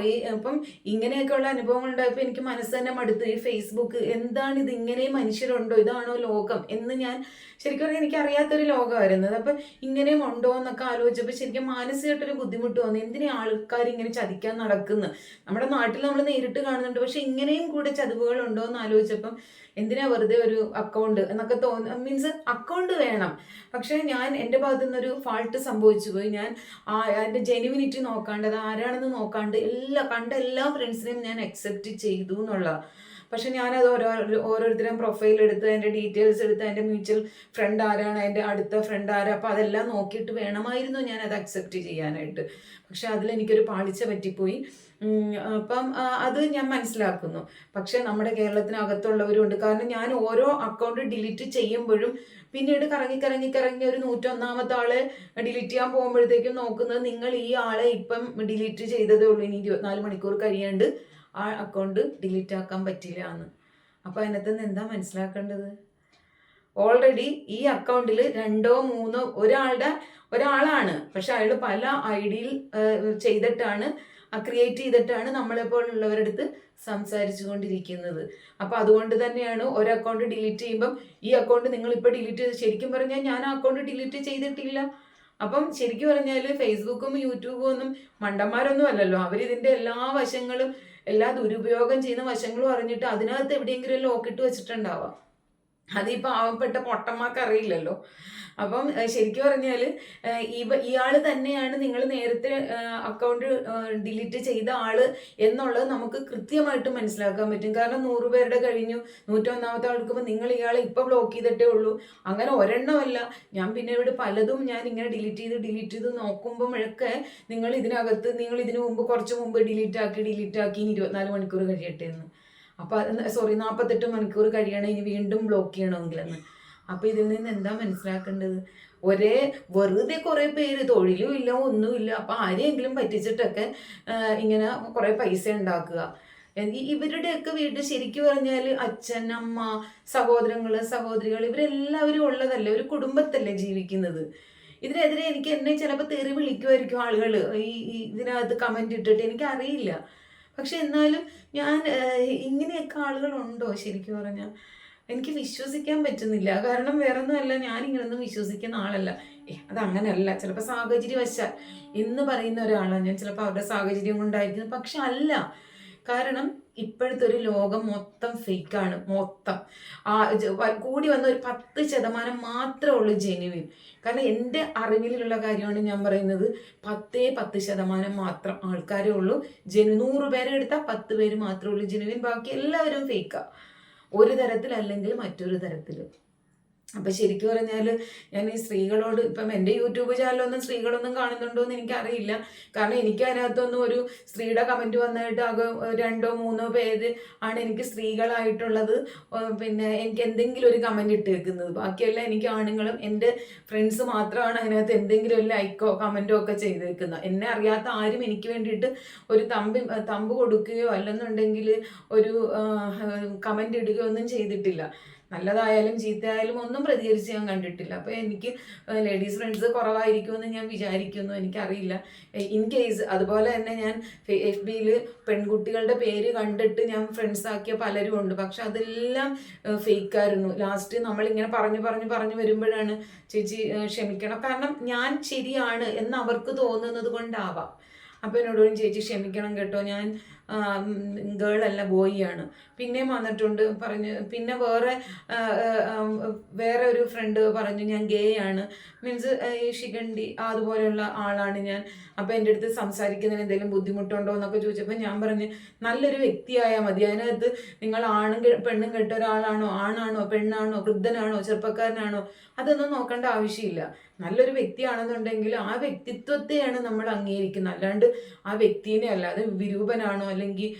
ഇപ്പം ഇങ്ങനെയൊക്കെയുള്ള അനുഭവങ്ങൾ ഉണ്ടായപ്പോൾ എനിക്ക് മനസ്സ് തന്നെ മടുത്ത്. ഈ ഫേസ്ബുക്ക് എന്താണ് ഇത്, ഇങ്ങനെ മനുഷ്യരുണ്ടോ, ഇതാണോ ലോകം എന്ന് ഞാൻ ശരിക്കും പറഞ്ഞാൽ എനിക്ക് അറിയാത്തൊരു ലോകമായിരുന്നത്. അപ്പം ഇങ്ങനെയും ഉണ്ടോ എന്നൊക്കെ ആലോചിച്ചപ്പോൾ ശരിക്കും മാനസികമായിട്ടൊരു ബുദ്ധിമുട്ട് തോന്നി. എന്തിനാ ആൾക്കാർ ഇങ്ങനെ ചതിക്കാൻ നടക്കുന്നു? നമ്മുടെ നാട്ടിൽ നമ്മൾ നേരിട്ട് കാണുന്നുണ്ട്, പക്ഷെ ഇങ്ങനെയും കൂടെ ചതിവുകൾ ഉണ്ടോ എന്ന് ആലോചിച്ചപ്പം എന്തിനാ വെറുതെ ഒരു അക്കൗണ്ട് എന്നൊക്കെ മീൻസ് അക്കൗണ്ട് വേണം, പക്ഷെ ഞാൻ എൻ്റെ ഭാഗത്തു നിന്നൊരു ഫാൾട്ട് സംഭവിച്ചു പോയി. ഞാൻ അതിൻ്റെ ജെനുവിനിറ്റി നോക്കാണ്ട്, അത് ആരാണെന്ന് നോക്കാണ്ട് എല്ലാ ഫ്രണ്ട്സിനെയും ഞാൻ അക്സെപ്റ്റ് ചെയ്തു എന്നുള്ള. പക്ഷെ ഞാനത് ഓരോരുത്തരും പ്രൊഫൈൽ എടുത്ത് അതിൻ്റെ ഡീറ്റെയിൽസ് എടുത്ത് അതിൻ്റെ മ്യൂച്വൽ ഫ്രണ്ട് ആരാണ്, അതിൻ്റെ അടുത്ത ഫ്രണ്ട് ആരാ, അപ്പോൾ അതെല്ലാം നോക്കിയിട്ട് വേണമായിരുന്നു ഞാനത് അക്സെപ്റ്റ് ചെയ്യാനായിട്ട്. പക്ഷെ അതിലെനിക്കൊരു പാളിച്ച പറ്റിപ്പോയി. അപ്പം അത് ഞാൻ മനസ്സിലാക്കുന്നു. പക്ഷെ നമ്മുടെ കേരളത്തിനകത്തുള്ളവരുണ്ട്. കാരണം ഞാൻ ഓരോ അക്കൗണ്ട് ഡിലീറ്റ് ചെയ്യുമ്പോഴും പിന്നീട് കറങ്ങി ഒരു 101ാമത്തെ ആളെ ഡിലീറ്റ് ചെയ്യാൻ പോകുമ്പോഴത്തേക്കും നോക്കുന്നത് നിങ്ങൾ ഈ ആളെ ഇപ്പം ഡിലീറ്റ് ചെയ്തതേ ഉള്ളൂ, ഇനി 24 മണിക്കൂർ കഴിയാണ്ട് ആ അക്കൗണ്ട് ഡിലീറ്റ് ആക്കാൻ പറ്റില്ല എന്ന്. അപ്പം അതിനകത്ത് നിന്ന് എന്താ മനസ്സിലാക്കേണ്ടത്? ഓൾറെഡി ഈ അക്കൗണ്ടിൽ 2 or 3 ഒരാളാണ്, പക്ഷെ അയാൾ പല ഐഡിയിൽ ചെയ്തിട്ടാണ് ക്രിയേറ്റ് ചെയ്തിട്ടാണ് നമ്മളെപ്പോലുള്ളവരുടെ അടുത്ത് സംസാരിച്ചു കൊണ്ടിരിക്കുന്നത്. അപ്പോൾ അതുകൊണ്ട് തന്നെയാണ് ഒരു അക്കൗണ്ട് ഡിലീറ്റ് ചെയ്യുമ്പം ഈ അക്കൗണ്ട് നിങ്ങളിപ്പോൾ ഡിലീറ്റ് ചെയ്ത്, ശരിക്കും പറഞ്ഞാൽ ഞാൻ ആ അക്കൗണ്ട് ഡിലീറ്റ് ചെയ്തിട്ടില്ല. അപ്പം ശരിക്കും പറഞ്ഞാൽ ഫേസ്ബുക്കും യൂട്യൂബും ഒന്നും മണ്ടന്മാരൊന്നും അല്ലല്ലോ. അവരിതിൻ്റെ എല്ലാ വശങ്ങളും, എല്ലാ ദുരുപയോഗം ചെയ്യുന്ന വശങ്ങളും അറിഞ്ഞിട്ട് അതിനകത്ത് എവിടെയെങ്കിലും ലോക്കിട്ട് വെച്ചിട്ടുണ്ടാവാം. അത് ഈ പാവപ്പെട്ട പൊട്ടന്മാർക്ക് അറിയില്ലല്ലോ. അപ്പം ശരിക്കും പറഞ്ഞാൽ ഇയാൾ തന്നെയാണ് നിങ്ങൾ നേരത്തെ അക്കൗണ്ട് ഡിലീറ്റ് ചെയ്ത ആള് എന്നുള്ളത് നമുക്ക് കൃത്യമായിട്ട് മനസ്സിലാക്കാൻ പറ്റും. കാരണം 100 പേരുടെ കഴിഞ്ഞു, 101ാമത്തെ ആൾക്കുമ്പോൾ നിങ്ങൾ ഇയാളെ ഇപ്പം ബ്ലോക്ക് ചെയ്തിട്ടേ ഉള്ളൂ. അങ്ങനെ ഒരെണ്ണമല്ല, ഞാൻ പിന്നെ ഇവിടെ പലതും ഞാൻ ഇങ്ങനെ ഡിലീറ്റ് ചെയ്ത് നോക്കുമ്പോഴൊക്കെ നിങ്ങൾ ഇതിനു മുമ്പ് കുറച്ച് മുമ്പ് ഡിലീറ്റ് ആക്കി ഇനി 24 മണിക്കൂർ കഴിയട്ടെ എന്ന്. അപ്പോൾ 48 മണിക്കൂർ കഴിയണം ഇനി വീണ്ടും ബ്ലോക്ക് ചെയ്യണമെങ്കിലെന്ന്. അപ്പോൾ ഇതിൽ നിന്ന് എന്താ മനസ്സിലാക്കേണ്ടത്? വെറുതെ കുറേ പേര് തൊഴിലും ഇല്ല ഒന്നുമില്ല, അപ്പോൾ ആരെയെങ്കിലും പറ്റിച്ചിട്ടൊക്കെ ഇങ്ങനെ കുറേ പൈസ ഉണ്ടാക്കുക. ഇവരുടെയൊക്കെ വീട്ടിൽ ശരിക്കും പറഞ്ഞാൽ അച്ഛൻ, അമ്മ, സഹോദരികൾ ഇവരെല്ലാവരും ഉള്ളതല്ലേ, ഒരു കുടുംബത്തല്ലേ ജീവിക്കുന്നത്. ഇതിനെതിരെ എന്നെ ചിലപ്പോൾ തെറി വിളിക്കുമായിരിക്കും ആളുകൾ ഇതിനകത്ത് കമന്റ് ഇട്ടിട്ട്, എനിക്കറിയില്ല. പക്ഷെ എന്നാലും ഞാൻ ഇങ്ങനെയൊക്കെ ആളുകളുണ്ടോ ശരിക്കും പറഞ്ഞാൽ എനിക്ക് വിശ്വസിക്കാൻ പറ്റുന്നില്ല. കാരണം വേറൊന്നുമല്ല, ഞാനിങ്ങനൊന്നും വിശ്വസിക്കുന്ന ആളല്ല. അതങ്ങനെയല്ല, ചിലപ്പോൾ സാഹചര്യവശാൽ എന്ന് പറയുന്ന ഒരാളാണ് ഞാൻ. ചിലപ്പോൾ അവരുടെ സാഹചര്യം കൊണ്ടായിരിക്കുന്നു, പക്ഷെ അല്ല. കാരണം ഇപ്പോഴത്തെ ഒരു ലോകം മൊത്തം ഫേക്കാണ്. മൊത്തം കൂടി വന്ന ഒരു 10% മാത്രമേ ഉള്ളൂ ജെന്യുവിൻ. കാരണം എൻ്റെ അറിവിലുള്ള കാര്യമാണ് ഞാൻ പറയുന്നത്. 10% മാത്രം ആൾക്കാരേ ഉള്ളൂ ജെന്യുവിൻ. 100 പേരെ എടുത്താൽ 10 പേര് മാത്രമേ ഉള്ളൂ ജെന്യുവിൻ. ബാക്കി എല്ലാവരും ഫേക്കാണ്, ഒരു തരത്തിൽ അല്ലെങ്കിൽ മറ്റൊരു തരത്തിൽ. അപ്പം ശരിക്കും പറഞ്ഞാൽ ഞാൻ ഈ സ്ത്രീകളോട്, ഇപ്പം എൻ്റെ യൂട്യൂബ് ചാനലൊന്നും സ്ത്രീകളൊന്നും കാണുന്നുണ്ടോ എന്ന് എനിക്കറിയില്ല. കാരണം എനിക്ക് അതിനകത്തൊന്നും ഒരു സ്ത്രീയുടെ കമൻറ്റ് വന്നിട്ട് 2 or 3 പേര് ആണ് എനിക്ക് സ്ത്രീകളായിട്ടുള്ളത്. പിന്നെ എനിക്ക് എന്തെങ്കിലും ഒരു കമൻറ്റ് ഇട്ട് വെക്കുന്നത്. ബാക്കിയെല്ലാം എനിക്ക് ആണുങ്ങളും എൻ്റെ ഫ്രണ്ട്സ് മാത്രമാണ് അതിനകത്ത് എന്തെങ്കിലും ഒരു ലൈക്കോ കമൻറ്റോ ഒക്കെ ചെയ്ത് വെക്കുന്നത്. എന്നെ അറിയാത്ത ആരും എനിക്ക് വേണ്ടിയിട്ട് ഒരു തമ്പ് കൊടുക്കുകയോ അല്ലെന്നുണ്ടെങ്കിൽ ഒരു കമൻറ്റ് ഇടുകയോ ഒന്നും ചെയ്തിട്ടില്ല. നല്ലതായാലും ചീത്തയായാലും ഒന്നും പ്രതികരിച്ച് ഞാൻ കണ്ടിട്ടില്ല. അപ്പോൾ എനിക്ക് ലേഡീസ് ഫ്രണ്ട്സ് കുറവായിരിക്കുമെന്ന് ഞാൻ വിചാരിക്കുന്നു, എനിക്കറിയില്ല. ഇൻ കേസ് അതുപോലെ തന്നെ ഞാൻ FBയിൽ പെൺകുട്ടികളുടെ പേര് കണ്ടിട്ട് ഞാൻ ഫ്രണ്ട്സ് ആക്കിയ പലരും ഉണ്ട്. പക്ഷെ അതെല്ലാം ഫേക്കായിരുന്നു. ലാസ്റ്റ് നമ്മളിങ്ങനെ പറഞ്ഞു വരുമ്പോഴാണ് ചേച്ചി ക്ഷമിക്കണം, കാരണം ഞാൻ ശരിയാണ് എന്ന് അവർക്ക് തോന്നുന്നത് കൊണ്ടാവാം. അപ്പോൾ എന്നോട് ചേച്ചി ക്ഷമിക്കണം കേട്ടോ, ഞാൻ ഗേളല്ല ബോയ് ആണ്. പിന്നെയും വന്നിട്ടുണ്ട് പറഞ്ഞ്, പിന്നെ വേറെ ഒരു ഫ്രണ്ട് പറഞ്ഞു ഞാൻ ഗേ ആണ്, മീൻസ് ഈ ശിഖണ്ഡി അതുപോലെയുള്ള ആളാണ് ഞാൻ. അപ്പോൾ എൻ്റെ അടുത്ത് സംസാരിക്കുന്നതിന് എന്തെങ്കിലും ബുദ്ധിമുട്ടുണ്ടോ എന്നൊക്കെ ചോദിച്ചപ്പോൾ ഞാൻ പറഞ്ഞ് നല്ലൊരു വ്യക്തിയായാൽ മതി. അതിനകത്ത് നിങ്ങൾ പെണ്ണും കെട്ട ഒരാളാണോ, ആണാണോ, പെണ്ണാണോ, വൃദ്ധനാണോ, ചെറുപ്പക്കാരനാണോ, അതൊന്നും നോക്കേണ്ട ആവശ്യമില്ല. നല്ലൊരു വ്യക്തിയാണെന്നുണ്ടെങ്കിൽ ആ വ്യക്തിത്വത്തെയാണ് നമ്മൾ അംഗീകരിക്കുന്നത്, അല്ലാണ്ട് ആ വ്യക്തിനെ അല്ല. അത് വിരൂപനാണോ അല്ലെങ്കിൽ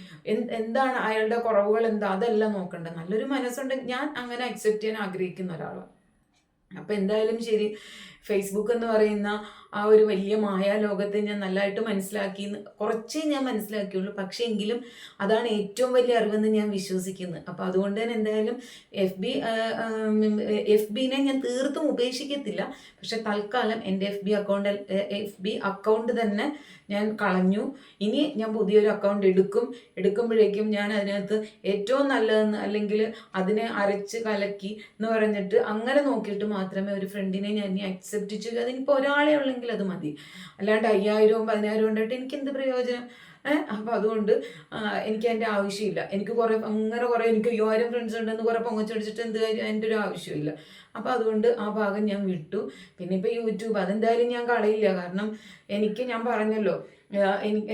എന്താണ് അയാളുടെ കുറവുകൾ എന്താ, അതല്ല നോക്കണ്ട. നല്ലൊരു മനസ്സുണ്ടെങ്കിൽ ഞാൻ അങ്ങനെ അക്സെപ്റ്റ് ചെയ്യാൻ ആഗ്രഹിക്കുന്ന ഒരാളാണ്. അപ്പം എന്തായാലും ശരി, ഫേസ്ബുക്ക് എന്ന് പറയുന്ന ആ ഒരു വലിയ മായാലോകത്തെ ഞാൻ നല്ലതായിട്ട് കുറച്ചേ ഞാൻ മനസ്സിലാക്കിയുള്ളൂ. പക്ഷേ എങ്കിലും അതാണ് ഏറ്റവും വലിയ അറിവെന്ന് ഞാൻ വിശ്വസിക്കുന്നത്. അപ്പം അതുകൊണ്ട് തന്നെ എന്തായാലും FBനെ ഞാൻ തീർത്തും ഉപേക്ഷിക്കത്തില്ല. പക്ഷെ തൽക്കാലം എൻ്റെ FB അക്കൗണ്ട് തന്നെ ഞാൻ കളഞ്ഞു. ഇനി ഞാൻ പുതിയൊരു അക്കൗണ്ട് എടുക്കുമ്പോഴേക്കും ഞാൻ അതിനകത്ത് ഏറ്റവും നല്ലതെന്ന്, അല്ലെങ്കിൽ അതിനെ അരച്ച് കലക്കി എന്ന് പറഞ്ഞിട്ട് അങ്ങനെ നോക്കിയിട്ട് മാത്രമേ ഒരു ഫ്രണ്ടിനെ ഞാൻ ഇനി അക്സെപ്റ്റ് ചെയ്യുക. അതിനിപ്പോൾ ഒരാളെ ഉള്ളെങ്കിൽ അത് മതി, അല്ലാണ്ട് 5000 10,000 ഉണ്ടായിട്ട് എനിക്ക് എന്ത് പ്രയോജനം? അപ്പം അതുകൊണ്ട് എനിക്ക് അതിൻ്റെ ആവശ്യമില്ല. എനിക്ക് എനിക്ക് 5000 ഫ്രണ്ട്സ് ഉണ്ടെന്ന് കുറേ പൊങ്ങച്ചടിച്ചിട്ട് എന്ത് കാര്യം, എൻ്റെ ഒരു ആവശ്യമില്ല. അപ്പോൾ അതുകൊണ്ട് ആ ഭാഗം ഞാൻ വിട്ടു. പിന്നെ ഇപ്പോൾ യൂട്യൂബ് അതെന്തായാലും ഞാൻ കളയില്ല. കാരണം ഞാൻ പറഞ്ഞല്ലോ,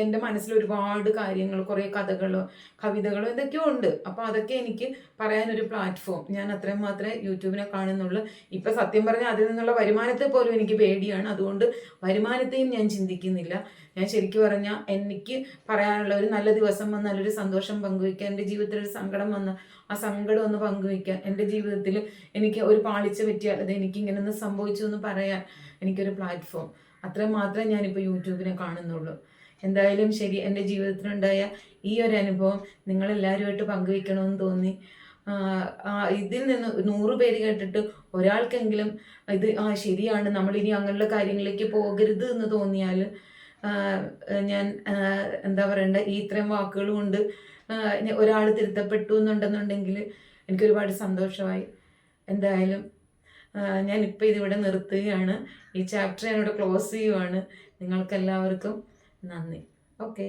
എൻ്റെ മനസ്സിൽ ഒരുപാട് കാര്യങ്ങൾ, കുറേ കഥകളോ കവിതകളോ എന്തൊക്കെയോ ഉണ്ട്. അപ്പോൾ അതൊക്കെ എനിക്ക് പറയാനൊരു പ്ലാറ്റ്ഫോം, ഞാൻ അത്രയും മാത്രമേ യൂട്യൂബിനെ കാണുന്നുള്ളൂ. ഇപ്പം സത്യം പറഞ്ഞാൽ അതിൽ നിന്നുള്ള വരുമാനത്തെ പോലും എനിക്ക് പേടിയാണ്. അതുകൊണ്ട് വരുമാനത്തെയും ഞാൻ ചിന്തിക്കുന്നില്ല. ഞാൻ ശരിക്കും പറഞ്ഞാൽ എനിക്ക് പറയാനുള്ള ഒരു നല്ല ദിവസം വന്ന് നല്ലൊരു സന്തോഷം പങ്കുവയ്ക്കാൻ, എൻ്റെ ജീവിതത്തിൽ ഒരു സങ്കടം വന്ന് ആ സങ്കടം ഒന്ന് പങ്കുവയ്ക്കാൻ, എൻ്റെ ജീവിതത്തിൽ എനിക്ക് ഒരു പാളിച്ച പറ്റിയാൽ അത് എനിക്കിങ്ങനെ ഒന്ന് സംഭവിച്ചു എന്ന് പറയാൻ എനിക്കൊരു പ്ലാറ്റ്ഫോം, അത്രയും മാത്രമേ ഞാനിപ്പോൾ യൂട്യൂബിനെ കാണുന്നുള്ളൂ. എന്തായാലും ശരി, എൻ്റെ ജീവിതത്തിലുണ്ടായ ഈ ഒരു അനുഭവം നിങ്ങളെല്ലാവരുമായിട്ട് പങ്കുവയ്ക്കണമെന്ന് തോന്നി. ഇതിൽ നിന്ന് 100 പേര് കേട്ടിട്ട് ഒരാൾക്കെങ്കിലും ഇത് ശരിയാണ്, നമ്മളിനി അങ്ങനെയുള്ള കാര്യങ്ങളിലേക്ക് പോകരുത് എന്ന് തോന്നിയാൽ ഞാൻ എന്താ പറയണ്ട, ഈ ഇത്രയും വാക്കുകൾ കൊണ്ട് ഒരാൾ തിരുത്തപ്പെട്ടു എന്നുണ്ടെന്നുണ്ടെങ്കിൽ എനിക്കൊരുപാട് സന്തോഷമായി. എന്തായാലും ഞാനിപ്പോൾ ഇതിവിടെ നിർത്തുകയാണ്. ഈ ചാപ്റ്റർ ഞാനിവിടെ ക്ലോസ് ചെയ്യുവാണ്. നിങ്ങൾക്കെല്ലാവർക്കും നന്ദി. ഓക്കെ.